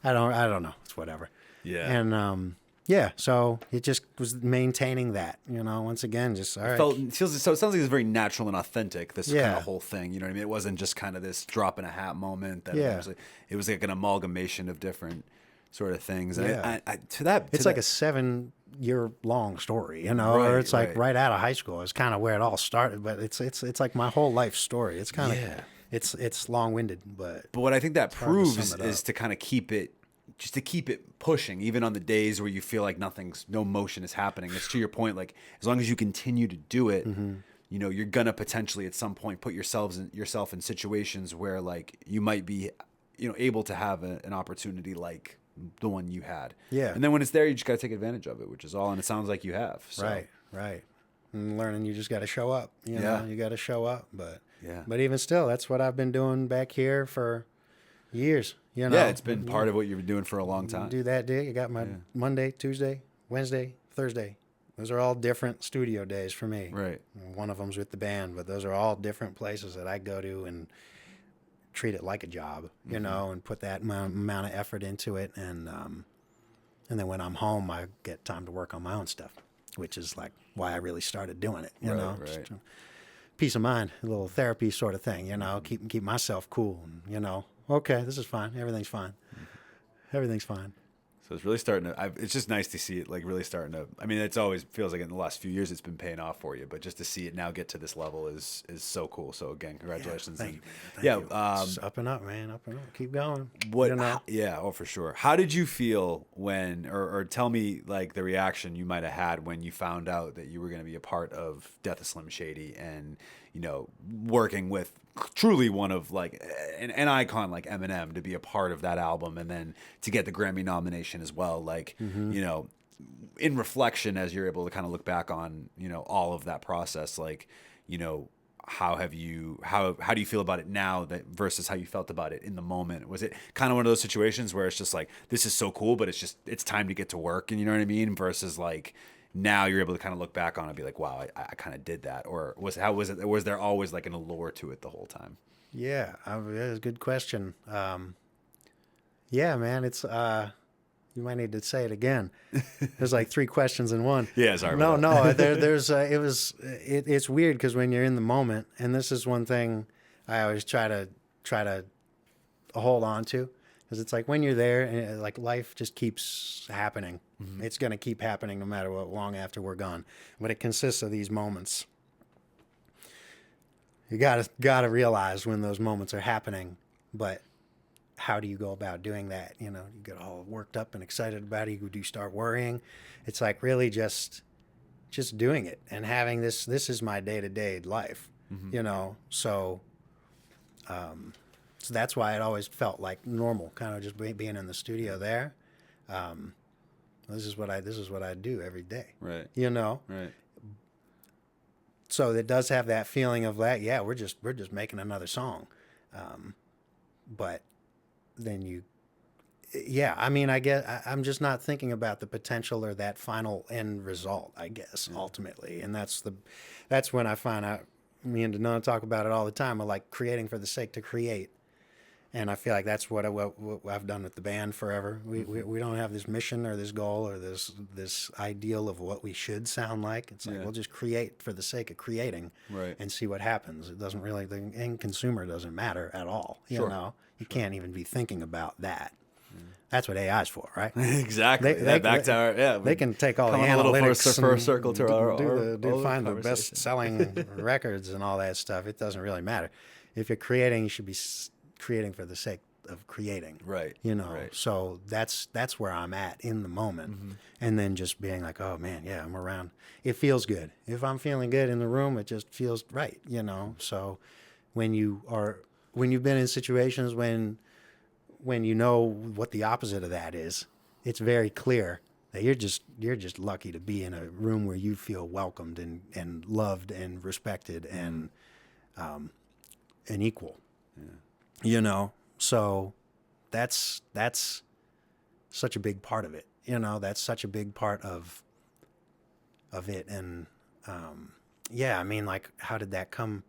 I don't know. It's whatever. Yeah. And yeah, so it just was maintaining that, you know, once again, just all right. So it sounds like it's very natural and authentic, this kind of whole thing. You know what I mean? It wasn't just kind of this drop in a hat moment. That it was like an amalgamation of different sort of things. And it's like a 7-year-long story, you know, or it's like right out of high school. It's kind of where it all started, but it's like my whole life story. It's kind of It's long-winded, but what I think that hard to sum proves it is up. to kind of keep it pushing, even on the days where you feel like no motion is happening. It's to your point, like as long as you continue to do it, you know, you're gonna potentially at some point put yourself in situations where like you might be, you know, able to have an opportunity like the one you had. Yeah. And then when it's there, you just gotta take advantage of it, which is all. And it sounds like you have. So. Right. And learning, you just got to show up. You know, you got to show up. But Yeah. but even still, that's what I've been doing back here for years. You know, Yeah, it's been part of what you've been doing for a long time. Do that day. I got my Monday, Tuesday, Wednesday, Thursday. Those are all different studio days for me. Right. One of them's with the band, but those are all different places that I go to and treat it like a job, you know, and put that amount of effort into it. And then when I'm home, I get time to work on my own stuff, which is like why I really started doing it, you know. Right. Just peace of mind, a little therapy sort of thing, you know, keep myself cool, and, you know, okay, this is fine. Everything's fine. Everything's fine. So it's really starting to. It's just nice to see it, like really starting to. I mean, it's always feels like in the last few years it's been paying off for you, but just to see it now get to this level is so cool. So again, congratulations. Thank you, man. Thank you. It's up and up, man. Up and up. Keep going. What? You know? Yeah. Oh, for sure. How did you feel when, or tell me like the reaction you might have had when you found out that you were going to be a part of Death of Slim Shady and, you know, working with truly one of like an icon like Eminem to be a part of that album and then to get the Grammy nomination as well. Like, you know, in reflection, as you're able to kind of look back on, you know, all of that process, like, you know, how do you feel about it now that versus how you felt about it in the moment? Was it kind of one of those situations where it's just like, this is so cool, but it's time to get to work, and you know what I mean? Versus like, now you're able to kind of look back on it and be like, wow, I kind of did that. Or was there always like an allure to it the whole time? Yeah, that's a good question. Yeah, man, it's you might need to say it again. There's like 3 questions in one. Yeah, sorry. No, about that. there's it's weird because when you're in the moment, and this is one thing I always try to hold on to, because it's like when you're there, and like life just keeps happening. It's gonna keep happening no matter what, long after we're gone. But it consists of these moments. You gotta realize when those moments are happening, but how do you go about doing that? You know, you get all worked up and excited about it. Do you start worrying? It's like really just doing it and having this is my day-to-day life, you know? So that's why it always felt like normal, kind of just being in the studio there. This is what I do every day. Right. You know? Right. So it does have that feeling of that, yeah, we're just making another song. But then I mean, I'm just not thinking about the potential or that final end result, I guess, ultimately. And that's when I find out, me and Denaun talk about it all the time, of like creating for the sake to create. And I feel like that's what I've done with the band forever. We don't have this mission or this goal or this ideal of what we should sound like. It's like, we'll just create for the sake of creating, Right. and see what happens. It doesn't really, the end consumer doesn't matter at all. You know, you can't even be thinking about that. That's what AI is for, right? Exactly. They can take all the Come on, a little analytics for a circle to find the conversation. best-selling records and all that stuff. It doesn't really matter. If you're creating, you should be creating for the sake of creating. Right. You know. Right. So that's where I'm at in the moment, and then just being like, oh man, yeah, I'm around. It feels good. If I'm feeling good in the room, it just feels right. You know. So when you've been in situations when you know what the opposite of that is, it's very clear that you're just lucky to be in a room where you feel welcomed and loved and respected and equal. Yeah. You know, so that's such a big part of it. You know, that's such a big part of it. And I mean, like, how did that come?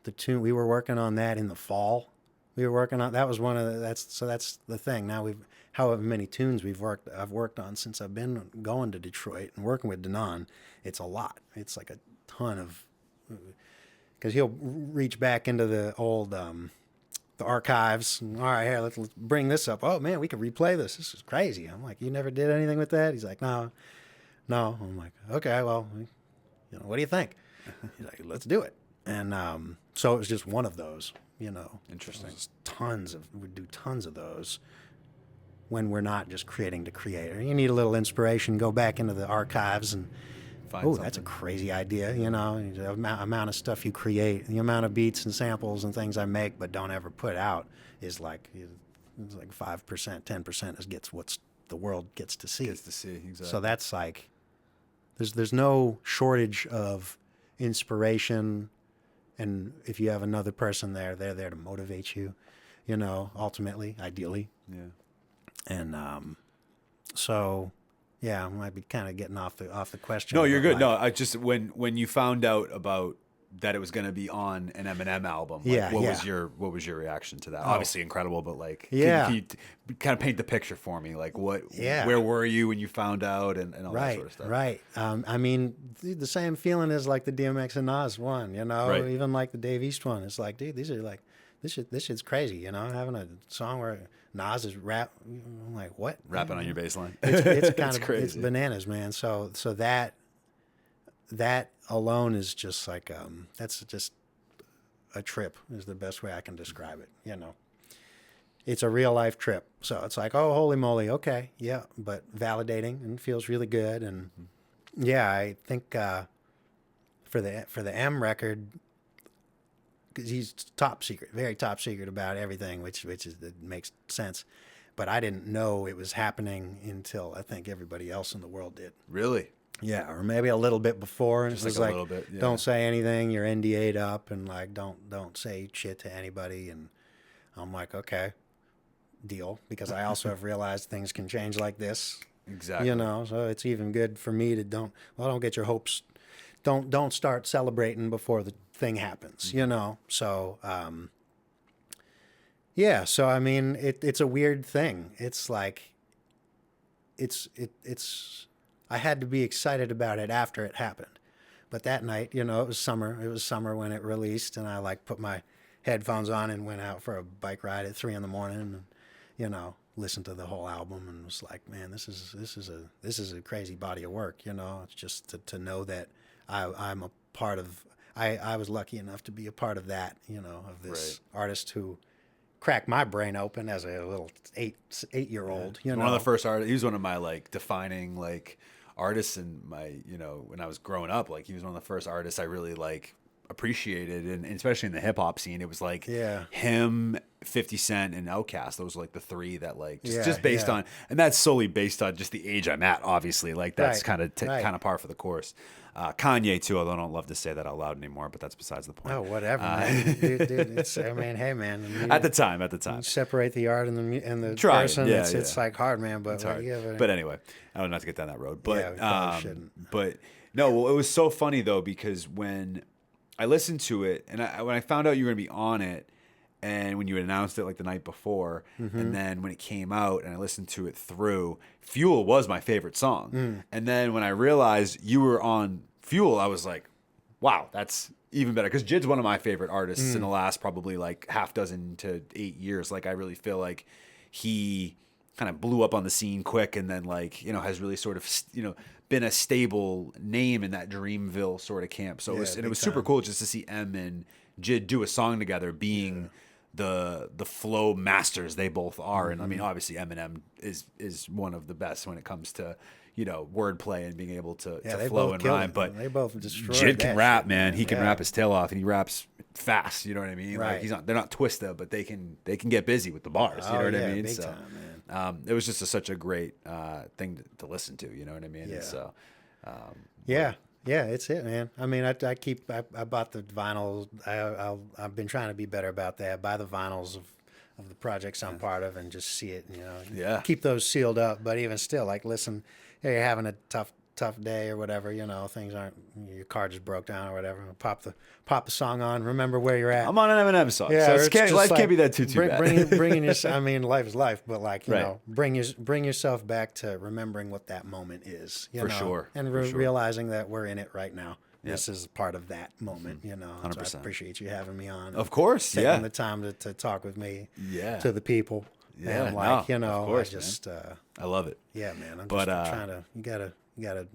The tune, we were working on that in the fall. We were working on, that was one of the, that's the thing. Now however many tunes I've worked on since I've been going to Detroit and working with Denaun, it's a lot. It's like a ton of, because he'll reach back into the old, the archives. All right, here, let's bring this up. Oh man, we could replay this. This is crazy. I'm like, you never did anything with that? He's like, no. I'm like, okay, well, you know, what do you think? He's like, let's do it. And so it was just one of those, Interesting. We do tons of those when we're not just creating to create. Or you need a little inspiration, go back into the archives and, that's a crazy idea, the amount of stuff you create, the amount of beats and samples and things I make but don't ever put out is like, it's like 5%, 10% is what's the world gets to see. Exactly. So that's like, there's no shortage of inspiration. And if you have another person there, they're there to motivate you, ultimately, ideally. Yeah. And so, yeah, I might be kind of getting off the question. No, you're good. No, I just when you found out about that it was going to be on an Eminem album, what was your reaction to that? Obviously incredible, but like, can you kind of paint the picture for me? Like, where were you when you found out and all that sort of stuff? Right. I mean, the same feeling is like the DMX and Nas one, even like the Dave East one. It's like, dude, these are like, this shit's crazy, having a song where Nas is I'm like, what? Rapping on your bass line. It's kind of crazy. It's bananas, man. So that alone is just like, that's just a trip is the best way I can describe it. It's a real life trip. So it's like, oh, holy moly. Okay. Yeah. But validating and feels really good. And yeah, I think, for the M record, cause he's top secret, very top secret about everything, which that makes sense. But I didn't know it was happening until I think everybody else in the world did. Really? Yeah, or maybe a little bit before, and Just it was like like, a little bit, yeah. Don't say anything, you're NDA'd up, and like don't say shit to anybody. And I'm like, okay, deal, because I also have realized things can change like this. Exactly. So it's even good for me to don't get your hopes, don't start celebrating before the thing happens. So yeah. So I mean, it's a weird thing. It's like, it's. I had to be excited about it after it happened. But that night, it was summer. It was summer when it released, and I like put my headphones on and went out for a bike ride at 3 a.m. and, listened to the whole album and was like, man, this is a crazy body of work. It's just to know that I'm a part of, I was lucky enough to be a part of that, of this artist who cracked my brain open as a little eight-year-old. One of the first artists. He was one of my like defining like artists in my, when I was growing up. Like, he was one of the first artists I really like appreciated, and especially in the hip hop scene, it was like him, 50 Cent, and Outkast. Those were like the three that like just based on, and that's solely based on just the age I'm at. Obviously, like that's kind of par for the course. Kanye too, although I don't love to say that out loud anymore, but that's besides the point. Oh, whatever, man. Dude, it's, I mean, hey, man. At the time, separate the art and the person. Yeah, it's like hard, man. But it's hard. Yeah, but anyway, I don't have to get down that road. But we probably shouldn't. But no, well, it was so funny though, because when I listened to it, and when I found out you were gonna be on it, and when you had announced it like the night before, and then when it came out and I listened to it through, Fuel was my favorite song. And then when I realized you were on Fuel, I was like, wow, that's even better. Because Jid's one of my favorite artists in the last probably like half dozen to 8 years. Like, I really feel like he kind of blew up on the scene quick, and then like, has really sort of, been a stable name in that Dreamville sort of camp. So it was super cool just to see M and Jid do a song together, being the flow masters they both are. And I mean, obviously Eminem is one of the best when it comes to, wordplay and being able to flow and rhyme. But they both destroyed Jid can rap, shit, man. He can rap his tail off, and he raps fast. You know what I mean? Right. Like, they're not Twista, but they can get busy with the bars. You know what I mean? Big So time, man. it was just such a great thing to listen to. You know what I mean? Yeah. And so Yeah, it's it, man. I mean, I bought the vinyls. I've been trying to be better about that. Buy the vinyls of the projects I'm part of and just see it. Keep those sealed up. But even still, like, listen, hey, you're having a tough day or whatever. Things aren't. Your car just broke down or whatever. Pop the song on. Remember where you're at. I'm on an Eminem song, so life can't be that too bad. Bringing yourself. I mean, life is life, but like bring yourself back to remembering what that moment is. For sure. And realizing that we're in it right now. Yep. This is part of that moment, 100%. So I appreciate you having me on. Of course, taking the time to talk with me. To the people. Yeah, and like, of course, I just I love it. Yeah, man. I'm but just trying to. You gotta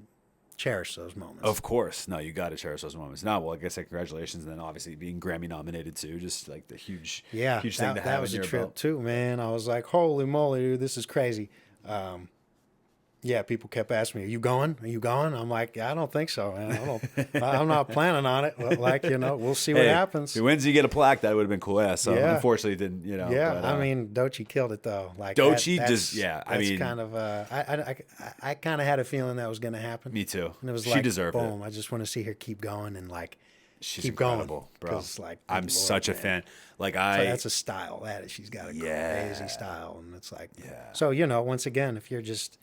cherish those moments. Of course. No, you got to cherish those moments. No, well, like I said, congratulations. And then obviously being Grammy nominated too, just like the huge thing to have that was in a your trip belt. too, man. I was like, holy moly, dude, this is crazy. Yeah, people kept asking me, "Are you going? Are you going?" I'm like, "I don't think so, man. I'm not planning on it. But like, we'll see what happens." If he wins, you get a plaque. That would have been cool. Yeah. So Yeah. unfortunately, it didn't. Yeah, But, I mean, Doechii killed it though. Like Doechii that's I mean, kind of. I kind of had a feeling that was going to happen. me too. And it was She like, deserved boom! it. I just want to see her keep going and like She's keep incredible, going, bro. 'cause, like, I'm good such Lord, a man. fan. Like So I, that's a style. She's got a crazy style, and it's like, Yeah. So once again, if you're just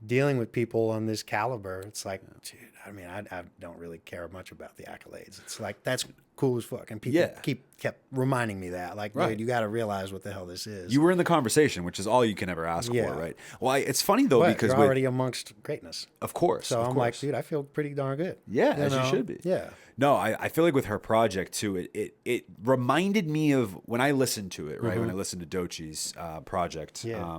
dealing with people on this caliber, it's like, dude. I mean, I don't really care much about the accolades. It's like that's cool as fuck, and people kept reminding me that, like, Right. dude, you got to realize what the hell this is. you were in the conversation, which is all you can ever ask Yeah. for, right? Well, it's funny though but because you're already amongst greatness. of course, So of I'm course. like, dude, I feel pretty darn good. Yeah, as you should be. Yeah. No, I feel like with her project too, it reminded me of when I listened to it, right? When I listened to Doechii's project, Yeah.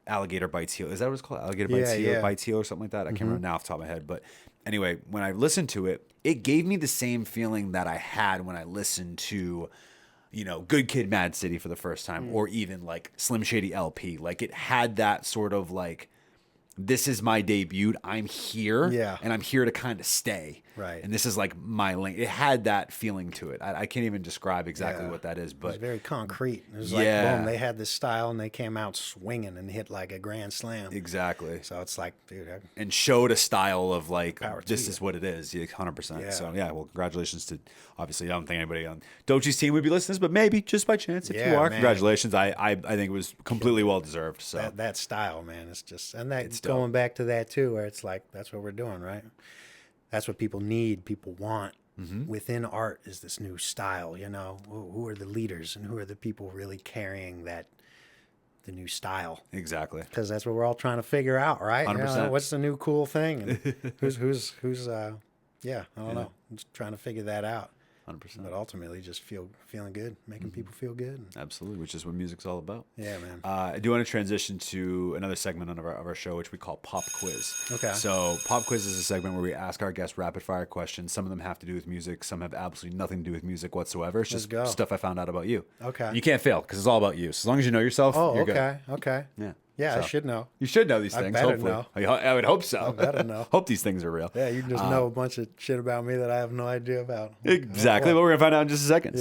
Alligator Bites Heel. Is that what it's called? Alligator Bites Heel, yeah. Bites Heel or something like that? I can't remember now off the top of my head. But anyway, when I listened to it, it gave me the same feeling that I had when I listened to, Good Kid, Mad City for the first time, or even like Slim Shady LP. Like it had that sort of like, this is my debut. I'm here, Yeah. and I'm here to kind of stay, Right. And this is like my lane. It had that feeling to it. I can't even describe exactly Yeah. what that is, It was but very concrete. It was Yeah. like, boom, they had this style and they came out swinging and hit like a grand slam. exactly. So it's like, dude, And showed a style of like, Power to this you. is what it is. Yeah, 100%. Yeah. So yeah, well, congratulations to, obviously, I don't think anybody on Doechii's team would be listening to this, but maybe just by chance, if you Yeah, are, man. congratulations. I think it was completely well deserved. So that style, man, it's just, and that's dope. going back to that too, where it's like, that's what we're doing, right? That's what people need, people want. Within art is this new style, who are the leaders and who are the people really carrying the new style? exactly. Because that's what we're all trying to figure out, right? 100%. What's the new cool thing? And who's I don't know. I'm just trying to figure that out. 100%. But ultimately, just feeling good, making people feel good. Absolutely, which is what music's all about. Yeah, man. I do want to transition to another segment of our show, which we call Pop Quiz. Okay. So Pop Quiz is a segment where we ask our guests rapid fire questions. Some of them have to do with music. Some have absolutely nothing to do with music whatsoever. It's just go. stuff I found out about you. Okay. You can't fail because it's all about you. So as long as you know yourself, Oh, you're okay, good. okay. Yeah. Yeah, I So, should know. You should know these I things, better hopefully. know. I would hope so. I better know. Hope these things are real. Yeah, you just know a bunch of shit about me that I have no idea about. Exactly. But we're gonna find out in just a second.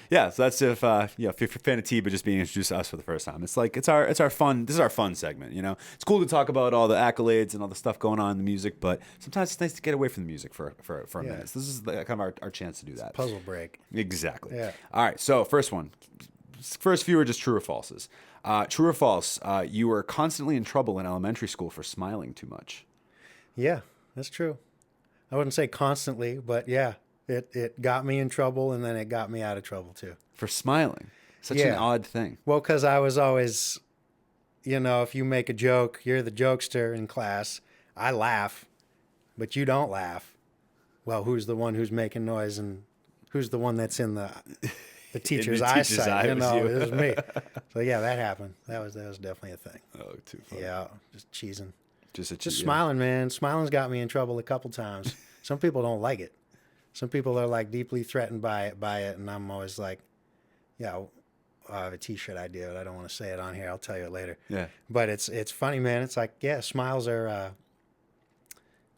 Yeah. So that's if if you're a fan of Teeba just being introduced to us for the first time. It's like it's our fun. This is our fun segment. It's cool to talk about all the accolades and all the stuff going on in the music, but sometimes it's nice to get away from the music for a minute. So this is kind of our chance to do that. Puzzle break. Exactly. Yeah. All right. So first one. First few are just true or falses. True or false? You were constantly in trouble in elementary school for smiling too much. Yeah, that's true. I wouldn't say constantly, but yeah, it got me in trouble and then it got me out of trouble too. For smiling. Such an Yeah. odd thing. Well, because I was always, if you make a joke, you're the jokester in class. I laugh, but you don't laugh. Well, who's the one who's making noise and who's the one that's in the teacher's teacher's eye, eyesight? it was you. It was me. So yeah, that happened. That was definitely a thing. Oh, too funny. Yeah, just cheesing. Just Smiling, man. Smiling's got me in trouble a couple times. Some people don't like it. Some people are like deeply threatened by it, and I'm always like, yeah, I have a T-shirt idea, but I don't want to say it on here. I'll tell you later. Yeah. But it's funny, man. It's like, yeah, smiles are.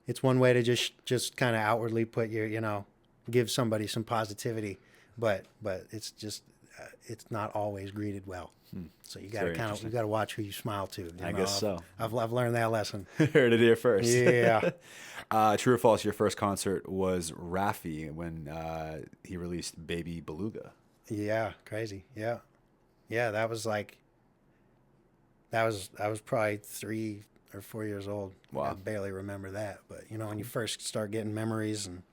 It's one way to just kind of outwardly put your, give somebody some positivity, but it's just it's not always greeted well. So you got to you got to watch who you smile to. I guess so. I've learned that lesson. Heard it here first. Yeah. True or false? Your first concert was Raffi when he released Baby Beluga. Yeah, crazy. Yeah, that was like. I was probably 3 or 4 years old. Wow. I barely remember that, but when you first start getting memories, and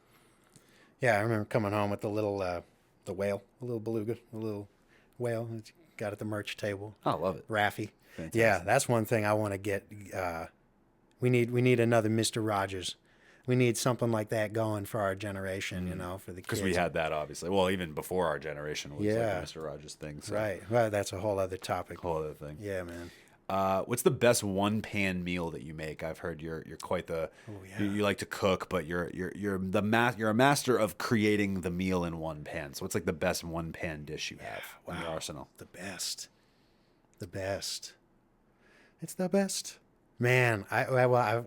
I remember coming home with the little the whale, a little beluga, a little whale that you got at the merch table. Oh, I love it. Raffi. Fantastic. Yeah, that's one thing I want to get. We need another Mr. Rogers. We need something like that going for our generation, for the kids. Because we had that, obviously. Well, even before our generation was like Yeah. a Mr. Rogers thing. So Right. Well, that's a whole other topic. whole other thing. Yeah, man. What's the best one pan meal that you make? I've heard you're quite the you like to cook, but you're a master of creating the meal in one pan. So what's like the best one pan dish you have in your arsenal? The best. It's the best. Man, I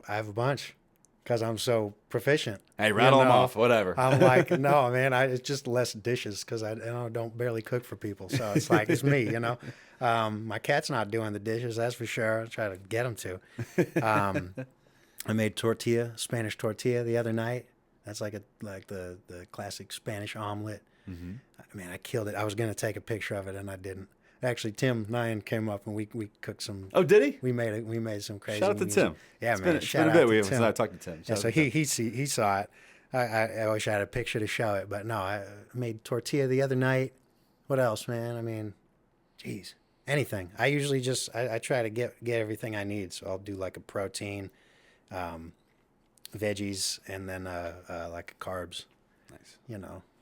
have a bunch because I'm so proficient. Hey, rattle them off, whatever. I'm like, no, man, it's just less dishes because I don't barely cook for people. So it's like, it's me, My cat's not doing the dishes, that's for sure. I try to get him to. I made Spanish tortilla the other night. That's like the classic Spanish omelet. Mm-hmm. Man, I killed it. I was going to take a picture of it and I didn't. Actually, Tim Nyan came up and we cooked some. Oh, did he? We made some crazy. Shout out to music. Tim. Yeah, it's man. It's been a bit. We haven't talked to Tim. Yeah, so he saw it. I wish I had a picture to show it, but no, I made tortilla the other night. What else, man? I mean, geez, anything. I usually just I try to get everything I need. So I'll do like a protein, veggies, and then like carbs. Nice.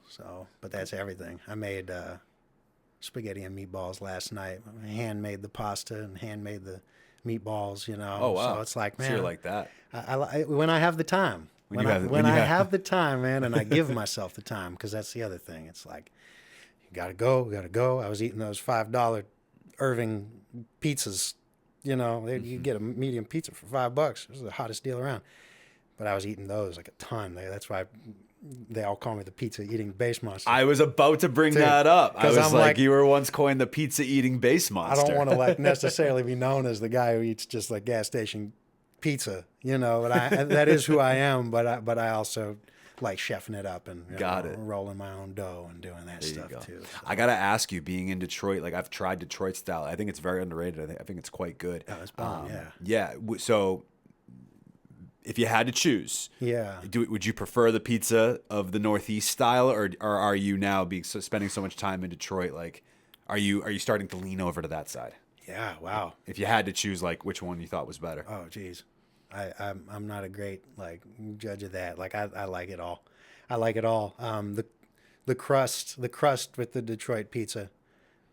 So, but that's everything. I made spaghetti and meatballs last night. I hand made the pasta and hand made the meatballs. Oh wow! So it's like, man, so you're like that. I when I have the time. When I have the time, man, and I give myself the time, because that's the other thing. It's like, you gotta go. I was eating those $5 Irving pizzas. You get a medium pizza for $5. It was the hottest deal around. But I was eating those like a ton. That's why they all call me the pizza eating bass monster. I was about to bring that up. I was like, you were once coined the pizza eating bass monster. I don't want to necessarily be known as the guy who eats just like gas station pizza, but that is who I am. But I also like chefing it up and rolling my own dough and doing that stuff too. So. I gotta ask you, being in Detroit, like I've tried Detroit style. I think it's very underrated. I think it's quite good. Oh, it's bomb. Yeah. So if you had to choose, would you prefer the pizza of the Northeast style, or are you now spending so much time in Detroit? Like, are you starting to lean over to that side? Yeah, wow. If you had to choose, like, which one you thought was better? Oh, geez. I'm not a great, judge of that. Like, I like it all. I like it all. The crust with the Detroit pizza.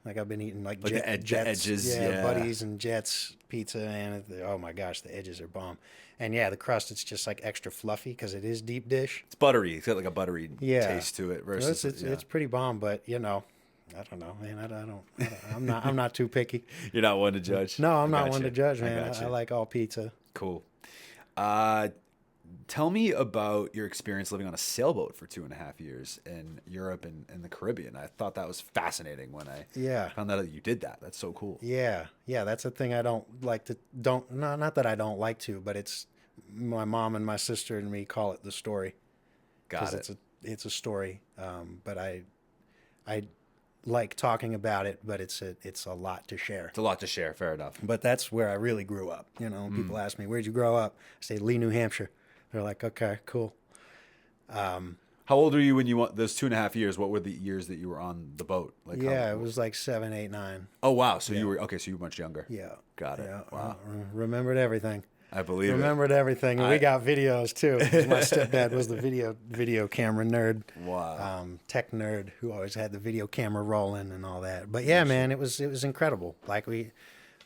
Like, I've been eating, the edges. Yeah, Buddies and Jets pizza. And, oh, my gosh, the edges are bomb. And, yeah, the crust, it's just, extra fluffy because it is deep dish. It's buttery. It's got, a buttery taste to it. Versus, it's pretty bomb, but, I don't know, man. I'm not too picky. You're not one to judge? No, I'm not one to judge, man. I like all pizza. Cool. Tell me about your experience living on a sailboat for 2.5 years in Europe and the Caribbean. I thought that was fascinating when I found out that you did that. That's so cool. Yeah. That's a thing I don't like to, not that I don't like to, but it's my mom and my sister and me call it the story. Got it. It's a story. But I like talking about it, but it's a lot to share. It's a lot to share. Fair enough. But that's where I really grew up. People ask me, where'd you grow up? I say Lee, New Hampshire. They're like, okay, cool. How old were you when you went those 2.5 years? What were the years that you were on the boat? It was 7, 8, 9. Oh wow! So you were so you were much younger. Yeah. Got it. Yeah. Wow. Remembered everything. I believe Remembered everything. And we got videos too. My stepdad was the video camera nerd. Wow. Tech nerd who always had the video camera rolling and all that. But yeah, man, it was incredible. Like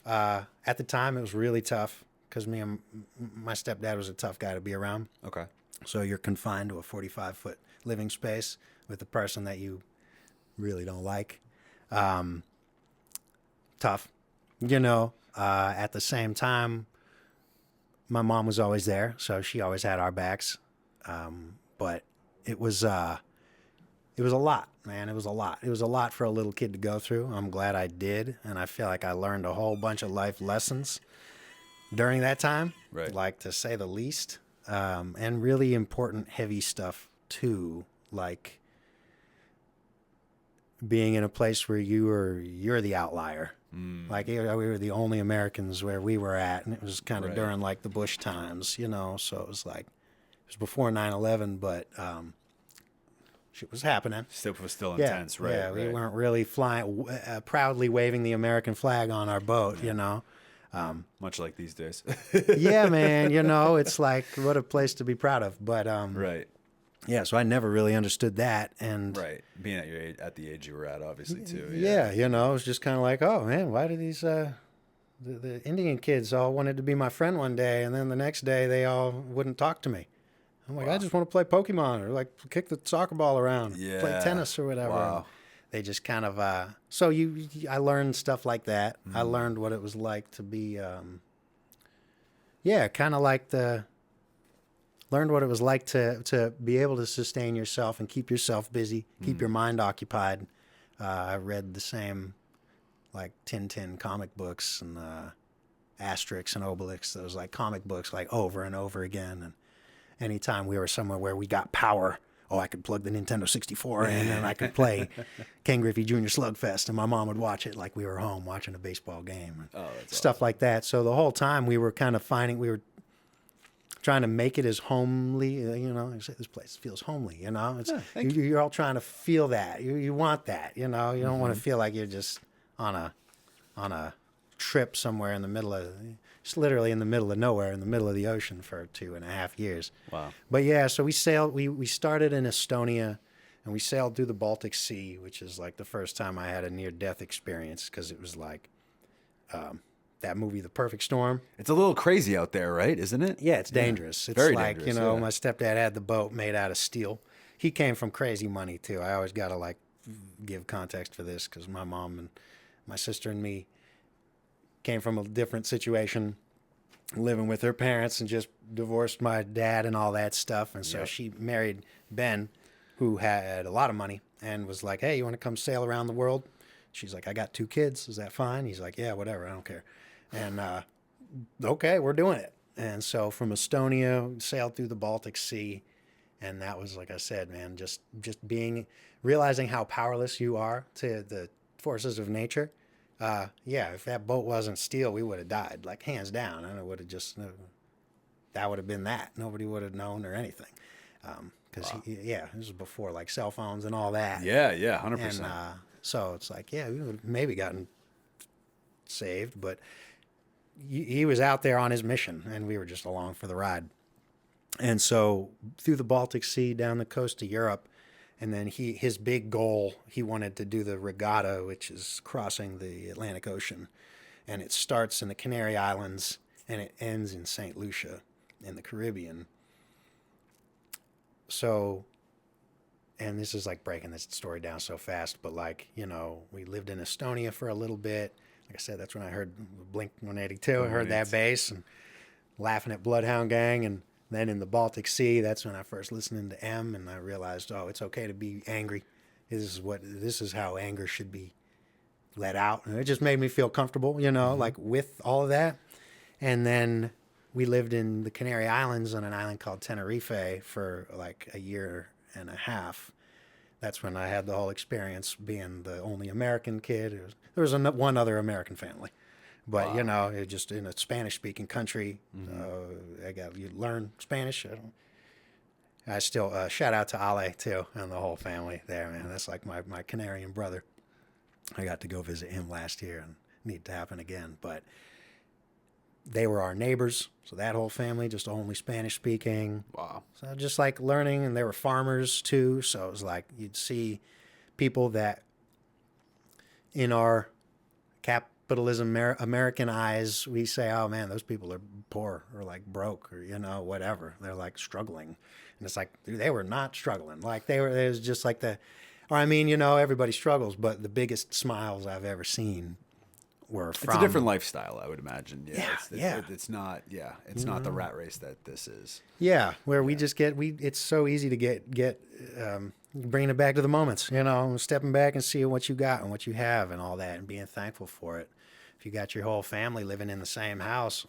at the time it was really tough because my stepdad was a tough guy to be around. Okay. So you're confined to a 45-foot living space with a person that you really don't like. Tough. At the same time, my mom was always there, so she always had our backs. But it was a lot, man. It was a lot. It was a lot for a little kid to go through. I'm glad I did, and I feel like I learned a whole bunch of life lessons during that time, right? To say the least, and really important, heavy stuff too, like being in a place where you're the outlier. Like we were the only Americans where we were at, and it was kind of during the Bush times, so it was it was before 9/11, but shit was happening. It was still intense, right? Yeah, we weren't really flying, proudly waving the American flag on our boat, Much like these days. Yeah, man, it's like, what a place to be proud of, but right. Yeah, so I never really understood that, and being at your age, at the age you were at, obviously too. Yeah, it was just kind of like, oh man, why do these the Indian kids all wanted to be my friend one day, and then the next day they all wouldn't talk to me. I'm like, I just want to play Pokemon or like kick the soccer ball around, play tennis or whatever. Wow. They just kind of I learned stuff like that. I learned what it was like to be kind of like learned what it was like to be able to sustain yourself and keep yourself busy, keep your mind occupied. I read the same like Tintin comic books and Asterix and Obelix, those like comic books like over and over again. And anytime we were somewhere where we got power, I could plug the Nintendo 64 in and I could play Ken Griffey Jr. Slugfest, and my mom would watch it like we were home watching a baseball game and stuff awesome. Like that. So the whole time we were kind of we were trying to make it as homely, this place feels homely, It's, you're all trying to feel that. You want that, you don't want to feel like you're just on a trip somewhere in the middle of, just literally in the middle of nowhere, in the middle of the ocean for 2.5 years. Wow. But yeah, so we sailed, we started in Estonia and we sailed through the Baltic Sea, which is like the first time I had a near-death experience, because it was like that movie, The Perfect Storm. It's a little crazy out there, right? Isn't it? Yeah, it's dangerous. It's very like, dangerous, my stepdad had the boat made out of steel. He came from crazy money too. I always got to like give context for this, because my mom and my sister and me came from a different situation, living with her parents, and just divorced my dad and all that stuff. And so she married Ben, who had a lot of money, and was like, hey, you want to come sail around the world? She's like, I got 2 kids. Is that fine? He's like, yeah, whatever. I don't care. And okay, we're doing it. And so from Estonia, sailed through the Baltic Sea. And that was, like I said, man, just realizing how powerless you are to the forces of nature. If that boat wasn't steel, we would have died, like hands down. And it would have that would have been that. Nobody would have known or anything. Because this was before like cell phones and all that. Yeah, 100%. And so it's like, we would have maybe gotten saved, but he was out there on his mission, and we were just along for the ride. And so through the Baltic Sea, down the coast of Europe, and then his big goal, he wanted to do the regatta, which is crossing the Atlantic Ocean. And it starts in the Canary Islands, and it ends in St. Lucia in the Caribbean. So, and this is like breaking this story down so fast, but like, we lived in Estonia for a little bit. Like I said, that's when I heard Blink-182. I heard that bass and laughing at Bloodhound Gang. And then in the Baltic Sea, that's when I first listened to M, and I realized, it's okay to be angry. This is how anger should be let out. And it just made me feel comfortable, like with all of that. And then we lived in the Canary Islands on an island called Tenerife for like a year and a half. That's when I had the whole experience being the only American kid. There was one other American family. But, it just in a Spanish-speaking country, you learn Spanish. I still shout out to Ale, too, and the whole family there, man. That's like my Canarian brother. I got to go visit him last year, and need to happen again. But they were our neighbors, so that whole family, just only Spanish-speaking. Wow. So just like learning, and they were farmers, too. So it was like you'd see people that in our capitalism American eyes, we say, oh man, those people are poor or like broke or whatever. They're like struggling, and it's like, dude, they were not struggling. Like it was just like everybody struggles, but the biggest smiles I've ever seen were from. It's a different lifestyle, I would imagine. Yeah. It's not the rat race that this is. Yeah, where we just it's so easy to get bringing it back to the moments, stepping back and seeing what you got and what you have and all that, and being thankful for it. If you got your whole family living in the same house,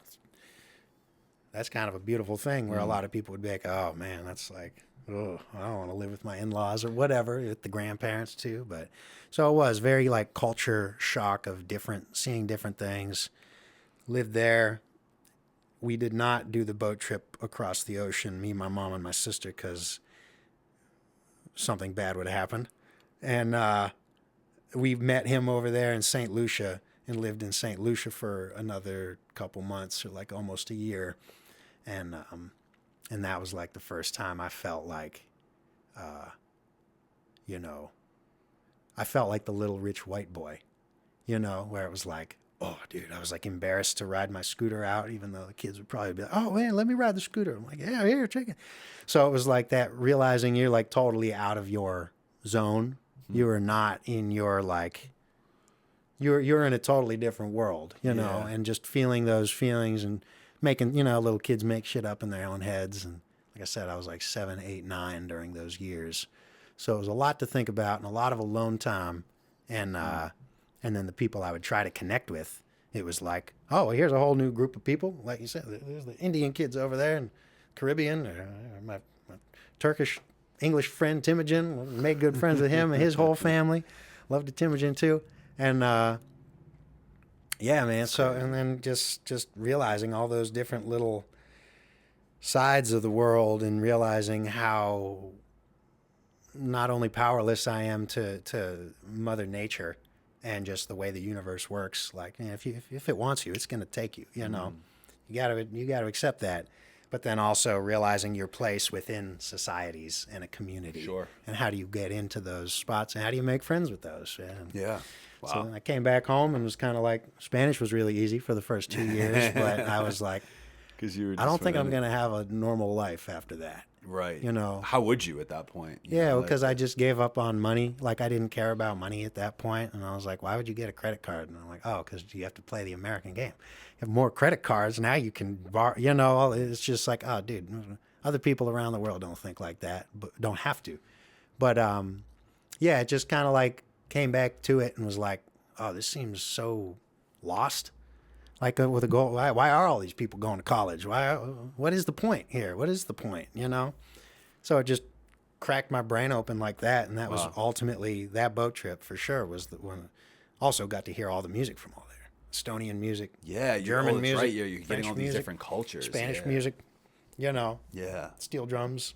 that's kind of a beautiful thing, where a lot of people would be like, oh man, that's like, oh, I don't want to live with my in-laws or whatever, with the grandparents too. But so it was very like culture shock of seeing different things. Lived there. We did not do the boat trip across the ocean, me, my mom, and my sister, because something bad would have happened. And we met him over there in St. Lucia, and lived in St. Lucia for another couple months, or like almost a year. And that was like the first time I felt like, I felt like the little rich white boy, where it was like, oh, dude, I was like embarrassed to ride my scooter out, even though the kids would probably be like, oh, man, let me ride the scooter. I'm like, yeah, here, take it. So it was like that, realizing you're like totally out of your zone. You are not in your like, you're in a totally different world, you know, and just feeling those feelings and making, you know, little kids make shit up in their own heads. And like I said, I was like 7, 8, 9 during those years. So it was a lot to think about and a lot of alone time. And then the people I would try to connect with, it was like, oh, well, here's a whole new group of people. Like you said, there's the Indian kids over there and Caribbean, my Turkish English friend Timogen, made good friends with him and his whole family. Loved the Timogen too. And yeah, man. So, and then just realizing all those different little sides of the world and realizing how not only powerless I am to Mother Nature and just the way the universe works. Like, you know, if it wants you, it's going to take you, you know, you gotta accept that. But then also realizing your place within societies and a community. Sure. And how do you get into those spots and how do you make friends with those? And Yeah. Wow. so I came back home and was kind of like, Spanish was really easy for the first 2 years, but I was like, Because you were I don't just think I'm running- going to have a normal life after that. Right. You know. How would you at that point? You Yeah, know, like- because I just gave up on money. Like, I didn't care about money at that point. And I was like, why would you get a credit card? And I'm like, oh, because you have to play the American game. You have more credit cards. Now you can borrow, you know, it's just like, oh, dude, other people around the world don't think like that, but don't have to. But, yeah, it just kind of like came back to it and was like, oh, this seems so lost. Like with a goal, why are all these people going to college? What is the point here? What is the point, you know? So it just cracked my brain open like that. And that was ultimately, that boat trip for sure was the one. Also got to hear all the music from all there. Estonian music. Yeah. German music. Right. You're getting French all these music, different cultures. Spanish music, you know, Yeah. steel drums.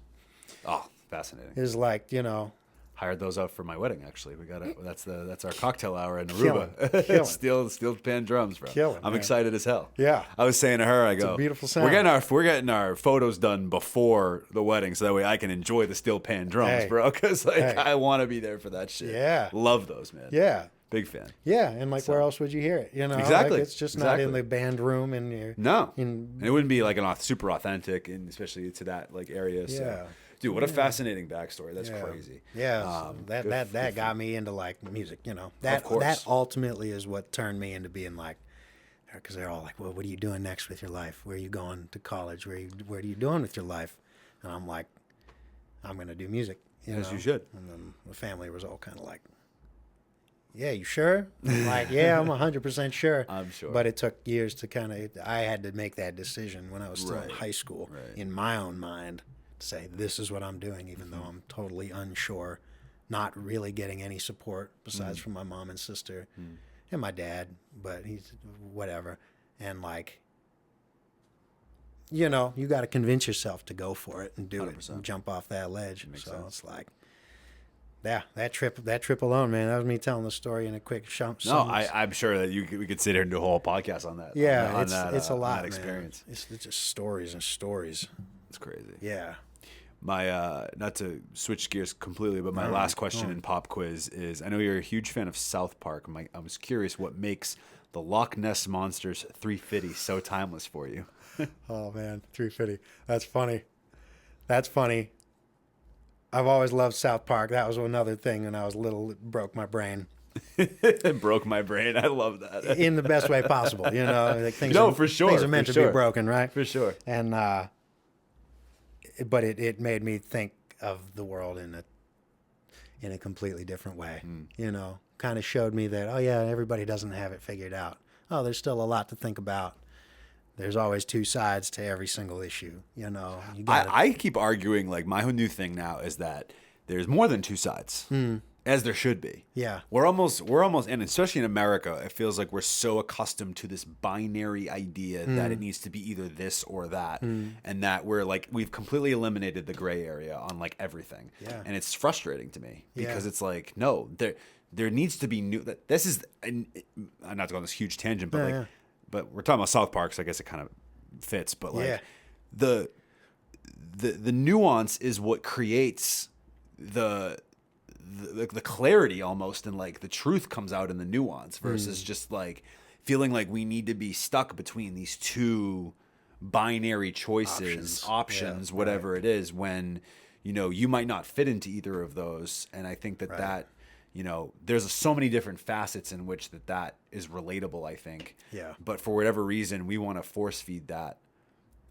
Oh, fascinating. Is like, you know. Hired those out for my wedding. Actually, we got that's our cocktail hour in Killing. Aruba. steel pan drums, bro. Killing, I'm man. excited as hell. Yeah. I was saying to her, I go, a beautiful sound. We're getting our photos done before the wedding, so that way I can enjoy the steel pan drums, Hey. bro. Because like Hey. I want to be there for that shit. Yeah. Love those, man. Yeah. Big fan. Yeah. And like, where else would you hear it? You know, Exactly. Like, it's just not in Exactly. the band room and you're. No, In- and it wouldn't be like super authentic, and especially to that like area. So. Yeah. Dude, what a fascinating backstory. That's Yeah. crazy. Yeah, good that got me into like music, you know. Of course. That ultimately is what turned me into being like, because they're all like, well, what are you doing next with your life? Where are you going to college? What are you doing with your life? And I'm like, I'm gonna do music. As you should. And then the family was all kind of like, yeah, you sure? I'm like, yeah, I'm 100% sure. I'm sure. But it took years to kind of. I had to make that decision when I was still in Right. high school, Right. in my own mind, to say this is what I'm doing, even though I'm totally unsure, not really getting any support besides from my mom and sister and my dad. But he's whatever, and like, you know, you got to convince yourself to go for it and do 100%. it, and jump off that ledge. Makes So sense. it's like. Yeah, that trip alone, man. That was me telling the story in a quick No, I'm sure that we could sit here and do a whole podcast on that. Yeah, on it's that, a lot, that man. experience. It's just stories and stories. It's crazy. Yeah. My not to switch gears completely, but my last question in pop quiz is: I know you're a huge fan of South Park. I was curious what makes the Loch Ness Monster's 350 so timeless for you. Oh man, 350. That's funny. That's funny. I've always loved South Park. That was another thing when I was little. It broke my brain It broke my brain. I love that. in the best way possible. You know, like things No, are, for sure, Things are meant for to sure. be broken, right? For sure. And but it made me think of the world in a completely different way. You know, kind of showed me that, oh yeah, everybody doesn't have it figured out. Oh, there's still a lot to think about. There's always two sides to every single issue. You know, you gotta, I keep arguing, like, my new thing now is that there's more than two sides, as there should be. Yeah. We're almost, and especially in America, it feels like we're so accustomed to this binary idea that it needs to be either this or that, and that we've completely eliminated the gray area on like everything. Yeah. And it's frustrating to me because Yeah. it's like, no, there needs to be new. This is, and I'm not to go on this huge tangent, but but we're talking about South Park, so I guess it kind of fits. But like the nuance is what creates the clarity almost, and like the truth comes out in the nuance versus just like feeling like we need to be stuck between these two binary choices, options, Yeah, whatever right. it is, when, you know, you might not fit into either of those. And I think that Right. that, you know, there's so many different facets in which that is relatable, I think. Yeah. But for whatever reason, we want to force feed that.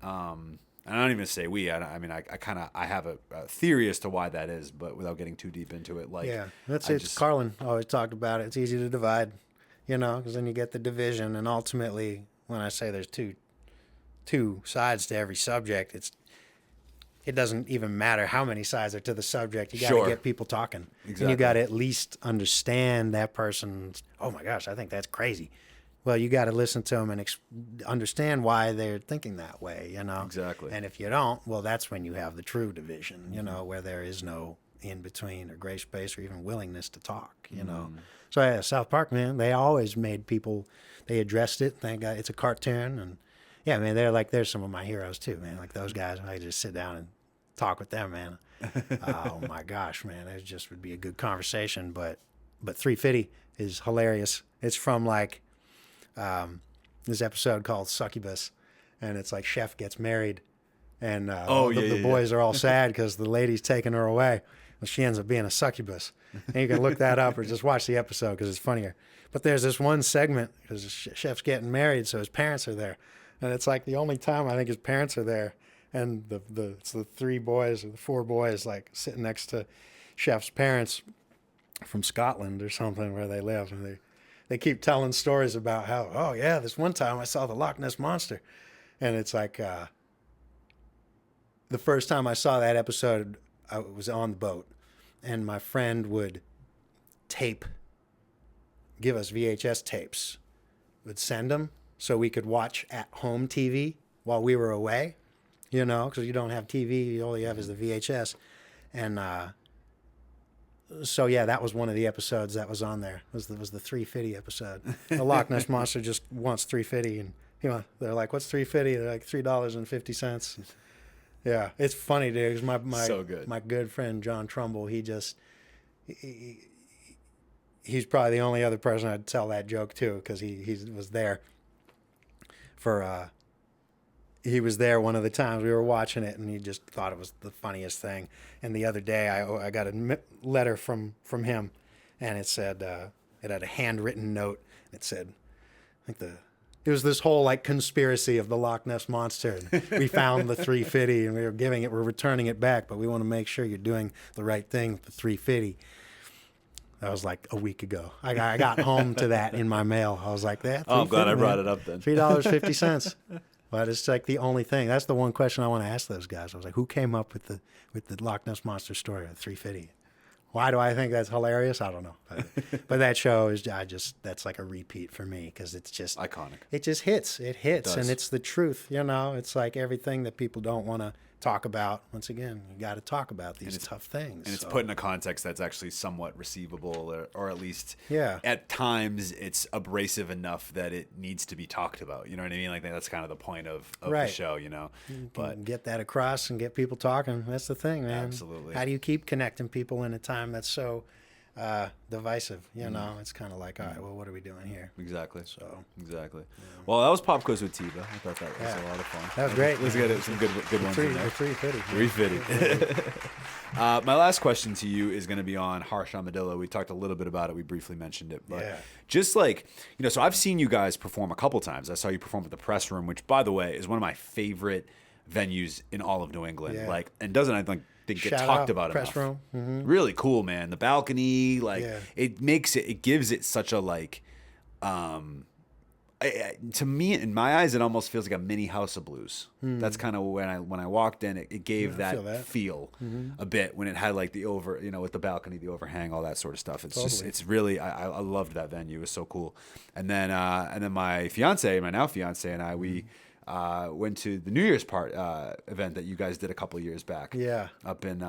And I don't even say we. I have a theory as to why that is, but without getting too deep into it, like, Yeah, Carlin always talked about it. It's easy to divide, you know, because then you get the division, and ultimately, when I say there's two sides to every subject, it doesn't even matter how many sides are to the subject. You got to Sure. get people talking, Exactly. and you got to at least understand that person's. Oh my gosh, I think that's crazy. Well, you got to listen to them and understand why they're thinking that way, you know. Exactly. And if you don't, well, that's when you have the true division, you know, where there is no in between or gray space or even willingness to talk, you know. So yeah, South Park, man, they always made people. They addressed it. Thank God, it's a cartoon, and yeah, man, they're some of my heroes too, man. Like those guys, I just sit down and talk with them, man. Oh my gosh, man, it just would be a good conversation. But 350 is hilarious. It's from like this episode called Succubus, and it's like Chef gets married, and the boys are all sad because the lady's taking her away. Well, she ends up being a succubus, and you can look that up or just watch the episode because it's funnier. But there's this one segment because Chef's getting married, so his parents are there, and it's like the only time I think his parents are there, and it's the three boys or the four boys like sitting next to Chef's parents from Scotland or something where they live, and they keep telling stories about how, oh yeah, this one time I saw the Loch Ness Monster, and it's like the first time I saw that episode, I was on the boat, and my friend would give us VHS tapes, would send them so we could watch at home TV while we were away, you know, because you don't have TV, all you have is the VHS, and so yeah, that was one of the episodes that was on there. Was the 350 episode. The Loch Ness Monster just wants 350, and you know they're like, "What's 350?" They're like $3.50. Yeah, it's funny, dude. 'Cause So good. my good friend John Trumbull, he's probably the only other person I'd tell that joke to because he was there for. He was there one of the times we were watching it, and he just thought it was the funniest thing. And the other day, I got a letter from him, and it said it had a handwritten note. It said, it was this whole like conspiracy of the Loch Ness Monster. And we found the 350, and we're returning it back, but we want to make sure you're doing the right thing with the 350. That was like a week ago. I got home to that in my mail. I was like, that. Oh, I'm glad I brought it up then. $3.50. But it's like the only thing. That's the one question I want to ask those guys. I was like, who came up with the Loch Ness Monster story at 350? Why do I think that's hilarious? I don't know. But that show is that's like a repeat for me because it's just iconic. It just hits. It hits, does. and it's the truth. You know, it's like everything that people don't want to talk about. Once again, you got to talk about these tough things. And it's put in a context that's actually somewhat receivable, or at least Yeah. at times it's abrasive enough that it needs to be talked about. You know what I mean? Like that's kind of the point of the Right. show, you know. But get that across and get people talking. That's the thing, man. Absolutely. How do you keep connecting people in a time that's so divisive? You know, it's kind of like, all right, well, what are we doing here? exactly. So Exactly. Well, that was Pop Quiz with Teeba. I thought that was a lot of fun. that was great. Let's get some good ones in there. 350. 350. My last question to you is going to be on Harsh Armadillo. We talked a little bit about it. We briefly mentioned it. But Yeah. just like, you know, so I've seen you guys perform a couple times. I saw you perform at the Press Room, which, by the way, is one of my favorite venues in all of New England. Yeah. Like, and doesn't, I think, get Shout talked out about Press enough. Room. Really cool, man. The balcony, like, Yeah. it gives it such a, like, to me, in my eyes, it almost feels like a mini House of Blues. That's kind of when I walked in, it gave I feel that that. feel a bit when it had like the with the balcony, the overhang, all that sort of stuff. It's just, Totally. it's really, I loved that venue. It was so cool. And then my now fiance and I, we went to the New Year's event that you guys did a couple years back. Yeah. Up in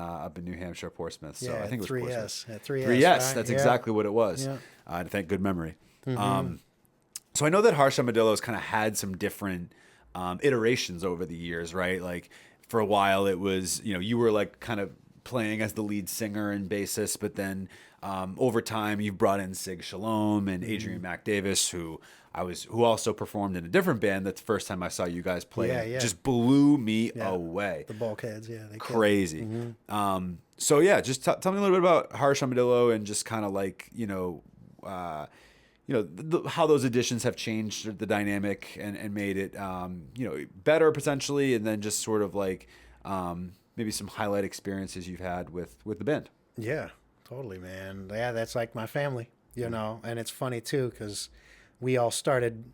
New Hampshire, Portsmouth. So Yeah, I think it was 3S. Portsmouth. At 3S. 3S. Right? That's Yeah. exactly what it was. Yeah. Thank good memory. So I know that Harsh Armadillo has kind of had some different iterations over the years, right? Like for a while it was, you were like kind of playing as the lead singer and bassist, but then over time, you've brought in Sig Shalom and Adrian McDavis, who also performed in a different band. That's the first time I saw you guys play. Yeah. Just blew me away. The Bulkheads, they crazy. So yeah, just tell me a little bit about Harsh Armadillo and just kind of like how those additions have changed the dynamic and made it better potentially, and then just sort of like maybe some highlight experiences you've had with the band. Yeah, totally, man. Yeah, that's like my family, and it's funny too because we all started.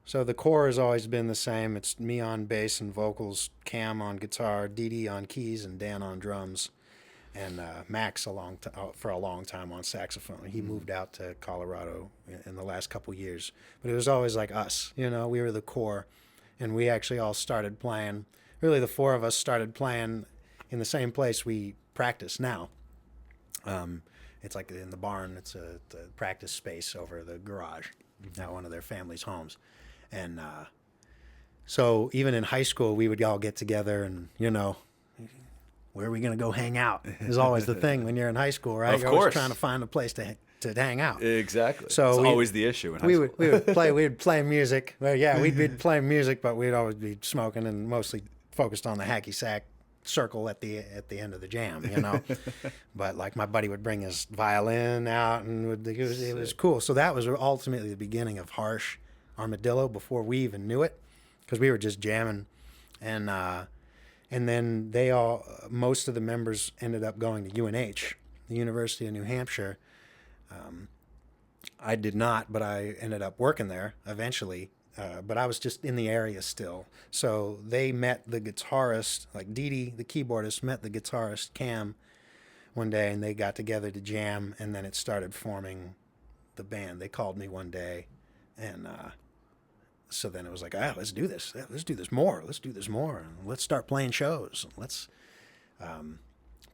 So the core has always been the same. It's me on bass and vocals, Cam on guitar, Dee on keys, and Dan on drums, and Max for a long time on saxophone. He moved out to Colorado in the last couple years, but it was always like us. We were the core, and we actually all started playing. Really, the four of us started playing in the same place we practice now. It's like in the barn. It's the practice space over the garage at one of their family's homes. And so even in high school, we would all get together and, where are we going to go hang out? Is always the thing when you're in high school, right? Of you're course. always trying to find a place to hang out. Exactly. So it's always the issue in high school. We would play music. Well, yeah, we'd be playing music, but we'd always be smoking and mostly focused on the hacky sack circle at the end of the jam, But like my buddy would bring his violin out, and it was cool. So that was ultimately the beginning of Harsh Armadillo before we even knew it, because we were just jamming, and then most of the members ended up going to UNH, the University of New Hampshire. I did not, but I ended up working there eventually. But I was just in the area still. So they met the guitarist, like Dee, the keyboardist, met the guitarist, Cam, one day, and they got together to jam, and then it started forming the band. They called me one day, and so then it was like, let's do this. Let's do this more. Let's do this more. And let's start playing shows. Let's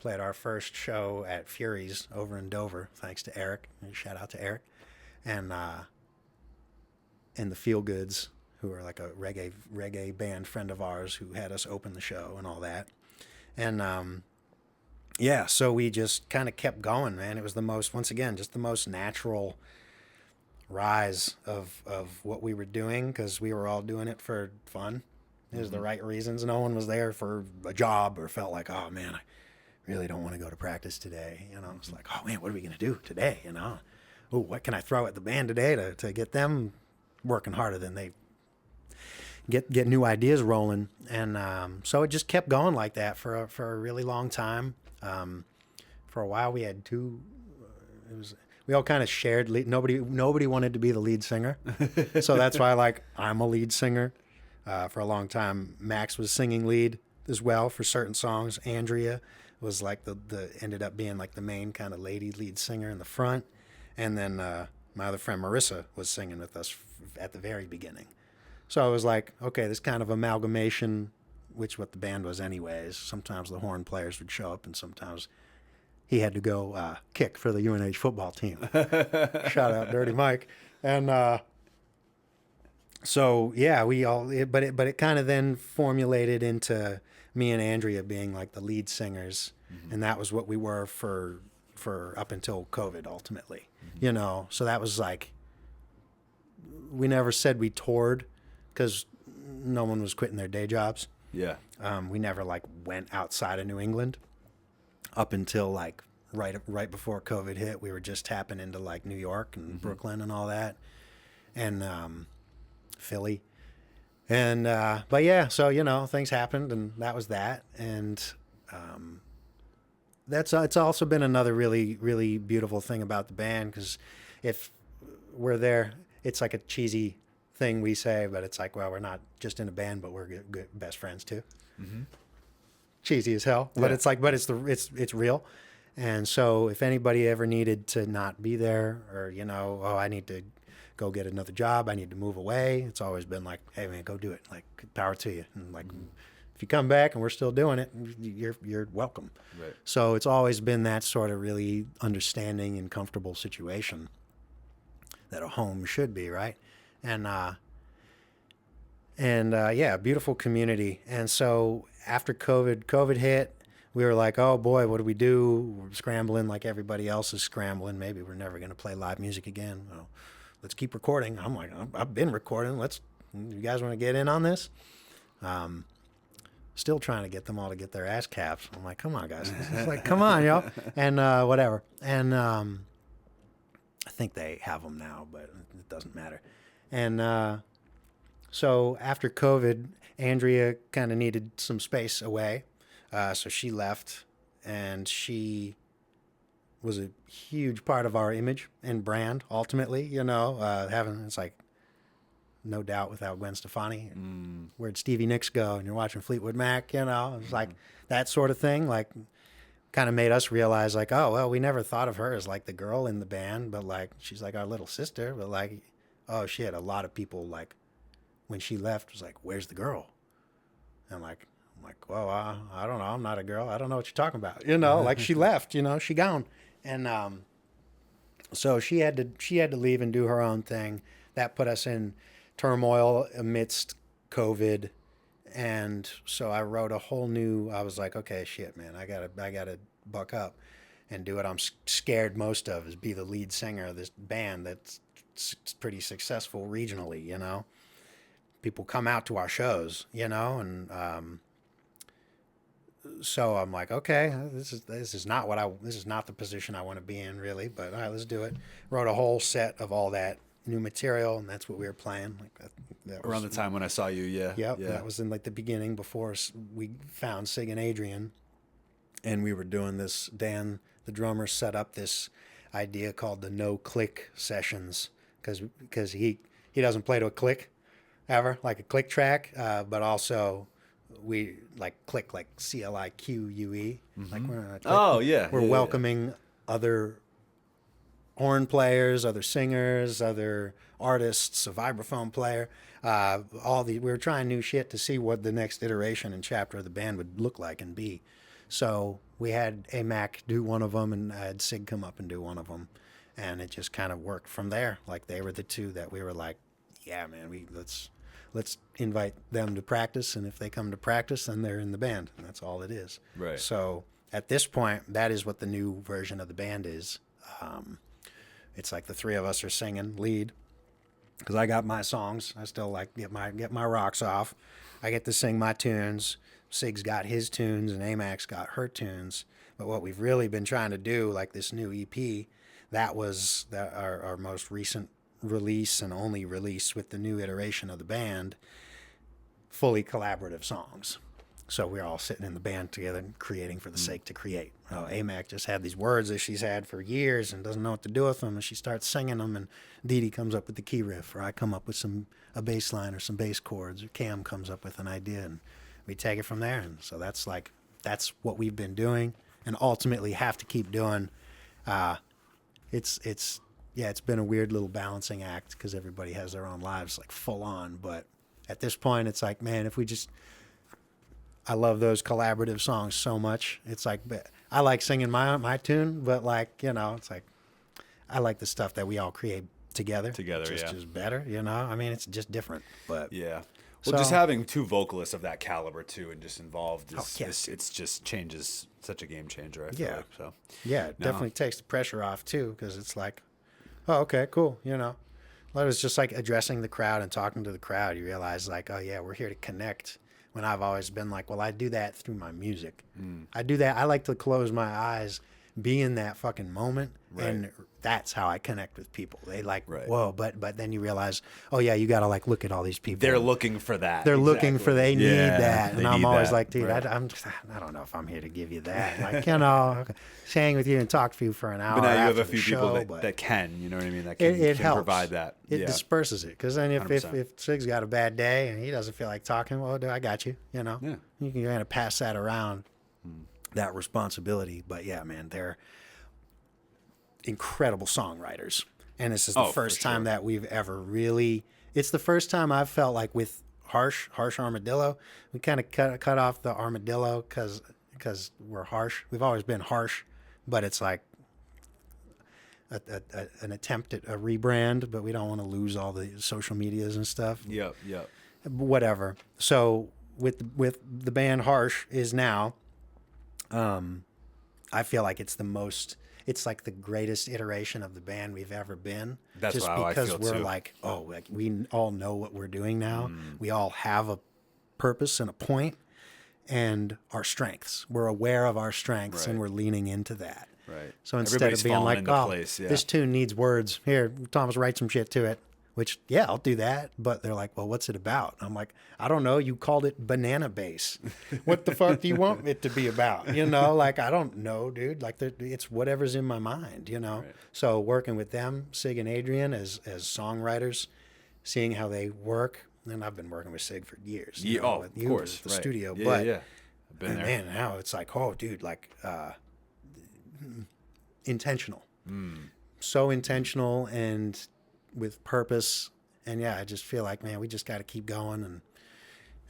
play at our first show at Fury's over in Dover, thanks to Eric. Shout out to Eric. And the Feel Goods, who are like a reggae band friend of ours who had us open the show and all that. And so we just kind of kept going, man. It was the most natural rise of what we were doing, because we were all doing it for fun. It was the right reasons. No one was there for a job or felt like, oh man, I really don't want to go to practice today. It's like, oh man, what are we going to do today? Oh, what can I throw at the band today to get them working harder than they get new ideas rolling. And so it just kept going like that for a really long time. For a while we had we all kind of shared lead. Nobody wanted to be the lead singer. So that's why I'm a lead singer. For a long time Max was singing lead as well for certain songs. Andrea was like ended up being like the main kind of lady lead singer in the front. And then my other friend Marissa was singing with us at the very beginning. So I was like, okay, this kind of amalgamation, which what the band was anyways. Sometimes the horn players would show up, and sometimes he had to go kick for the UNH football team. Shout out Dirty Mike. And so yeah, but it kind of then formulated into me and Andrea being like the lead singers, and that was what we were for up until COVID ultimately. So that was like, we never said we toured because no one was quitting their day jobs. Yeah. We never went outside of New England up until right before COVID hit. We were just tapping into New York and Brooklyn and all that, and Philly. And but yeah, so things happened, and that was that. And it's also been another really, really beautiful thing about the band, because if we're there, it's like a cheesy thing we say, but it's like, well, we're not just in a band, but we're good best friends too. Mm-hmm. Cheesy as hell, but it's it's real. And so if anybody ever needed to not be there, or I need to go get another job, I need to move away, it's always been like, hey man, go do it. Power to you. And if you come back and we're still doing it, you're welcome. Right. So it's always been that sort of really understanding and comfortable situation that a home should be, right? And beautiful community. And so after COVID hit, we were like, oh boy, what do we do? We're scrambling like everybody else is scrambling. Maybe we're never going to play live music again. Well, let's keep recording. I'm like, I've been recording. You guys want to get in on this? Still trying to get them all to get their ass caps. I'm like, come on, guys. It's like, come on, yo. And whatever. And I think they have them now, but it doesn't matter. And so after COVID, Andrea kind of needed some space away. So she left, and she was a huge part of our image and brand, ultimately, it's like, no doubt without Gwen Stefani. Where'd Stevie Nicks go? And you're watching Fleetwood Mac, it's like that sort of thing, like kind of made us realize like, oh, well, we never thought of her as like the girl in the band, but like, she's like our little sister, but like, oh shit, a lot of people like when she left was like, where's the girl? And I'm like, well, I don't know. I'm not a girl. I don't know what you're talking about. Like she left, she gone. And so she had to leave and do her own thing. That put us in turmoil amidst COVID. And so I wrote a whole new, I was like, okay, shit, man, I gotta buck up and do what I'm scared most of, is be the lead singer of this band that's pretty successful regionally, People come out to our shows, and so I'm like, okay, this is not the position I want to be in, really, but all right, let's do it. Wrote a whole set of all that new material, and that's what we were playing. Like that around the time when I saw you, yeah. Yep, yeah. That was in like the beginning before we found Sig and Adrian, and we were doing this. Dan, the drummer, set up this idea called the no click sessions, because he doesn't play to a click ever, like a click track, but also we like click like CLIQUE. Like we're not we're welcoming other horn players, other singers, other artists, a vibraphone player, we were trying new shit to see what the next iteration and chapter of the band would look like and be. So we had AMAC do one of them, and I had Sig come up and do one of them, and it just kind of worked from there. Like they were the two that we were like, yeah, man, let's invite them to practice, and if they come to practice, then they're in the band, and that's all it is. Right. So at this point, that is what the new version of the band is. It's like the three of us are singing lead, because I got my songs. I still like get my rocks off. I get to sing my tunes. Sig's got his tunes, and Amac's got her tunes. But what we've really been trying to do, like this new EP, that was our most recent release and only release with the new iteration of the band, fully collaborative songs. So we're all sitting in the band together and creating for the sake to create. AMAC just had these words that she's had for years and doesn't know what to do with them, and she starts singing them, and Dee Dee comes up with the key riff, or I come up with a bass line or some bass chords, or Cam comes up with an idea, and we take it from there. And so that's what we've been doing and ultimately have to keep doing. It's been a weird little balancing act because everybody has their own lives, like full on. But at this point, it's like, man, I love those collaborative songs so much. It's like, I like singing my tune, but like, it's like, I like the stuff that we all create together. Just better, I mean, it's just different, but yeah. Well, just having two vocalists of that caliber too, and just involved it's just changes, such a game changer. I feel like, so. Yeah, it definitely takes the pressure off too, because it's like, oh, okay, cool. Well, it was just like addressing the crowd and talking to the crowd. You realize like, oh yeah, we're here to connect. When I've always been like, well, I do that through my music. I do that. I like to close my eyes, be in that fucking moment, and that's how I connect with people. They like, whoa, but then you realize, oh yeah, you got to like look at all these people. They're looking for that. They're looking for, they need that. And I'm always like, dude, I don't know if I'm here to give you that. Like, hang with you and talk to you for an hour. But now you have a few people that can, you know what I mean? That can provide that. It disperses it. Because then if Sig's got a bad day and he doesn't feel like talking, well, I got you, You can kind of pass that around, that responsibility. But yeah, man, they're incredible songwriters, and this is the first time that we've ever really, it's the first time I've felt like with Harsh Armadillo, we kind of cut off the armadillo because we're harsh. We've always been harsh, but it's like an attempt at a rebrand, but we don't want to lose all the social medias and stuff. Yep. Whatever. So with the band Harsh is now I feel like it's like the greatest iteration of the band we've ever been. That's just how I because feel we're too. like, we all know what we're doing now. We all have a purpose and a point and our strengths. We're aware of our strengths and we're leaning into that. Right. So instead Everybody's of being falling like, into place, this tune needs words. Here, Thomas, write some shit to it. Which, yeah, I'll do that. But they're like, well, what's it about? I'm like, I don't know. You called it banana bass. What the fuck do you want it to be about? You know, like, I don't know, dude. Like, it's whatever's in my mind, you know? Right. So working with them, Sig and Adrian, as songwriters, seeing how they work. And I've been working with Sig for years. Yeah, of course. At the studio. Yeah, but, yeah. I've been there. Man, now it's like, oh, dude, like, intentional. So intentional and with purpose. And yeah, I just feel like, man, we just got to keep going. And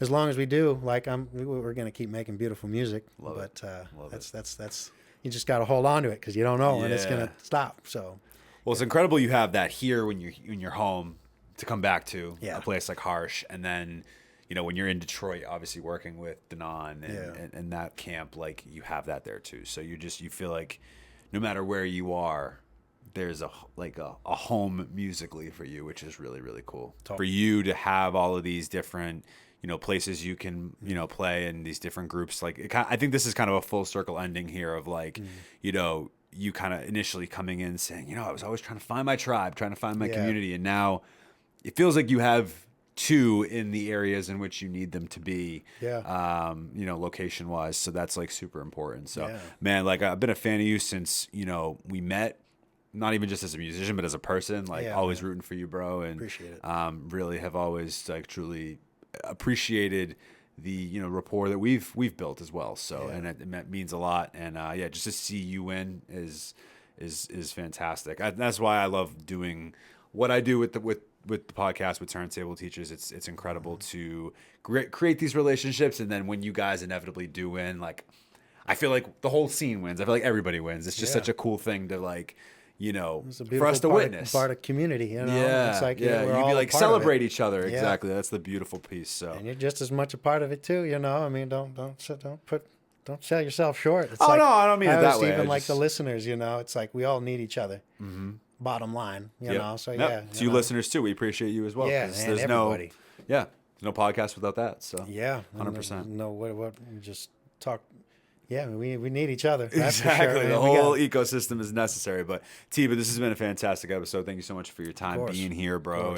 as long as we do, like we're going to keep making beautiful music. That's you just got to hold on to it because you don't know when it's going to stop. So, well, it's incredible you have that here when you're home to come back to a place like Harsh. And then, you know, when you're in Detroit, obviously working with Denaun and that camp, like you have that there too. So you feel like no matter where you are, there's a home musically for you, which is really, really cool. For you to have all of these different, you know, places you can, you know, play in these different groups. Like, I think this is kind of a full circle ending here of like, you know, you kind of initially coming in saying, you know, I was always trying to find my tribe, trying to find my community. And now it feels like you have two in the areas in which you need them to be, you know, location wise. So that's like super important. So man, like I've been a fan of you since, you know, we met. Not even just as a musician, but as a person, like always rooting for you, bro. And appreciate it. Really have always like truly appreciated the, you know, rapport that we've built as well. So, and it means a lot. And just to see you win is fantastic. That's why I love doing what I do with the podcast with Turntable Teachers. It's incredible to create these relationships. And then when you guys inevitably do win, like, I feel like the whole scene wins. I feel like everybody wins. It's just such a cool thing to like, you know, for us to witness. Part of community, you know. Yeah, it's like, you'd be like celebrate each other. Exactly, that's the beautiful piece. So, and you're just as much a part of it too, you know. I mean, don't sell yourself short. It's no, I don't mean it that way. Even like the listeners, you know, it's like we all need each other. Bottom line, you know. So to you listeners too, we appreciate you as well. Yeah, there's everybody. There's no podcast without that. So 100%. No, what we just talk. Yeah, we need each other. That's exactly. For sure, the whole ecosystem is necessary. But Teeba, this has been a fantastic episode. Thank you so much for your time being here, bro.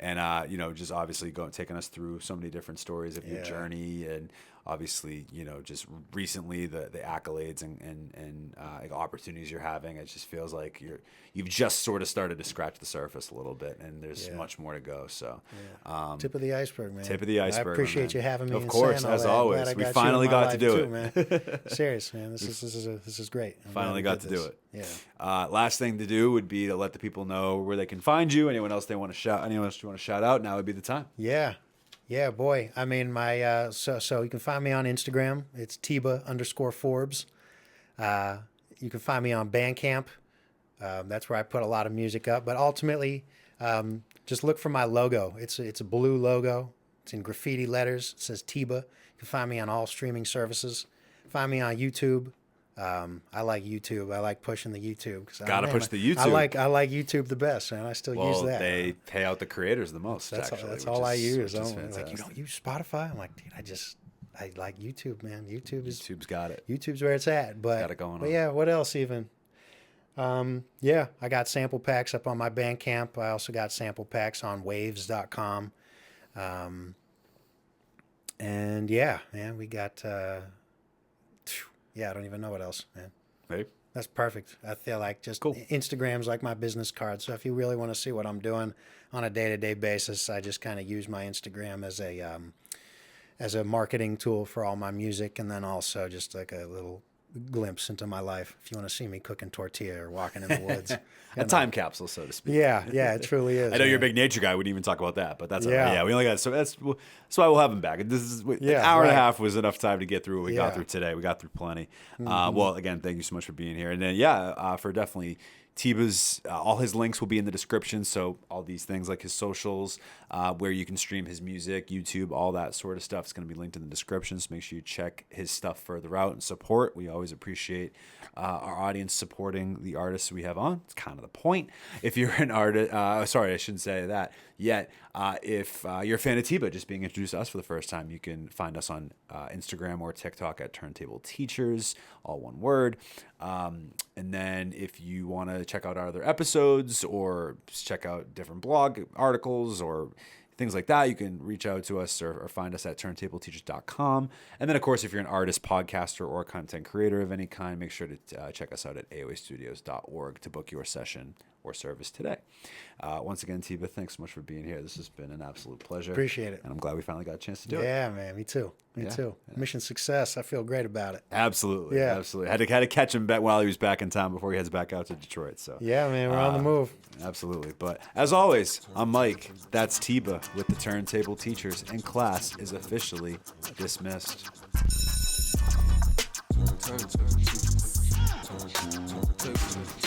And you know, just obviously taking us through so many different stories of your journey, and obviously, you know, just recently the accolades and like opportunities you're having. It just feels like you've just sort of started to scratch the surface a little bit, and there's much more to go. So, tip of the iceberg, man. Tip of the iceberg. I appreciate you having me. Of course, as always. We finally got to do it, man. Serious, man. This is great. Finally got to do it. Yeah. Last thing to do would be to let the people know where they can find you. Anyone else you want to shout out? Now would be the time. Yeah, boy. I mean, my so you can find me on Instagram. It's Teeba_Forbes. You can find me on Bandcamp. That's where I put a lot of music up. But ultimately, just look for my logo. It's a blue logo. It's in graffiti letters. It says Teeba. You can find me on all streaming services. Find me on YouTube. I like YouTube. I like pushing the YouTube. Gotta push the YouTube. I like YouTube the best, and I still use that. They pay out the creators the most. That's all I use. It's like, you don't use Spotify? I'm like, dude, I like YouTube, man. YouTube's got it. YouTube's where it's at. But got it going on. Yeah, what else even? I got sample packs up on my Bandcamp. I also got sample packs on waves.com. And man, we got I don't even know what else, man. Hey. That's perfect. I feel like just cool. Instagram's like my business card. So if you really want to see what I'm doing on a day-to-day basis, I just kind of use my Instagram as a marketing tool for all my music, and then also just like a little glimpse into my life. If you want to see me cooking tortilla or walking in the woods. Time capsule, so to speak. Yeah, it truly is. I know you're a big nature guy. We didn't even talk about that, but that's all right. Yeah, we only got so that's why we'll have him back. This is an hour and a half was enough time to get through what we got through today. We got through plenty. Well, again, thank you so much for being here, and then for definitely Teeba's, all his links will be in the description. So all these things like his socials, where you can stream his music, YouTube, all that sort of stuff is going to be linked in the description. So make sure you check his stuff further out and support. We always appreciate our audience supporting the artists we have on. It's kind of the point. If you're an artist, sorry, I shouldn't say that yet. If you're a fan of Teeba, just being introduced to us for the first time, you can find us on Instagram or TikTok at Turntable Teachers, all one word. And then if you want to check out our other episodes or check out different blog articles or things like that, you can reach out to us or find us at turntableteachers.com. And then, of course, if you're an artist, podcaster, or content creator of any kind, make sure to check us out at aoastudios.org to book your session or service today. Once again, Teeba, thanks so much for being here. This has been an absolute pleasure. Appreciate it. And I'm glad we finally got a chance to do it. Yeah, man, me too. Me too. Yeah. Mission success. I feel great about it. Absolutely. Yeah. Absolutely. Had to catch him back while he was back in town before he heads back out to Detroit. So yeah, man, we're on the move. Absolutely. But as always, I'm Mike. That's Teeba with the Turntable Teachers, and class is officially dismissed. Turntable Teachers.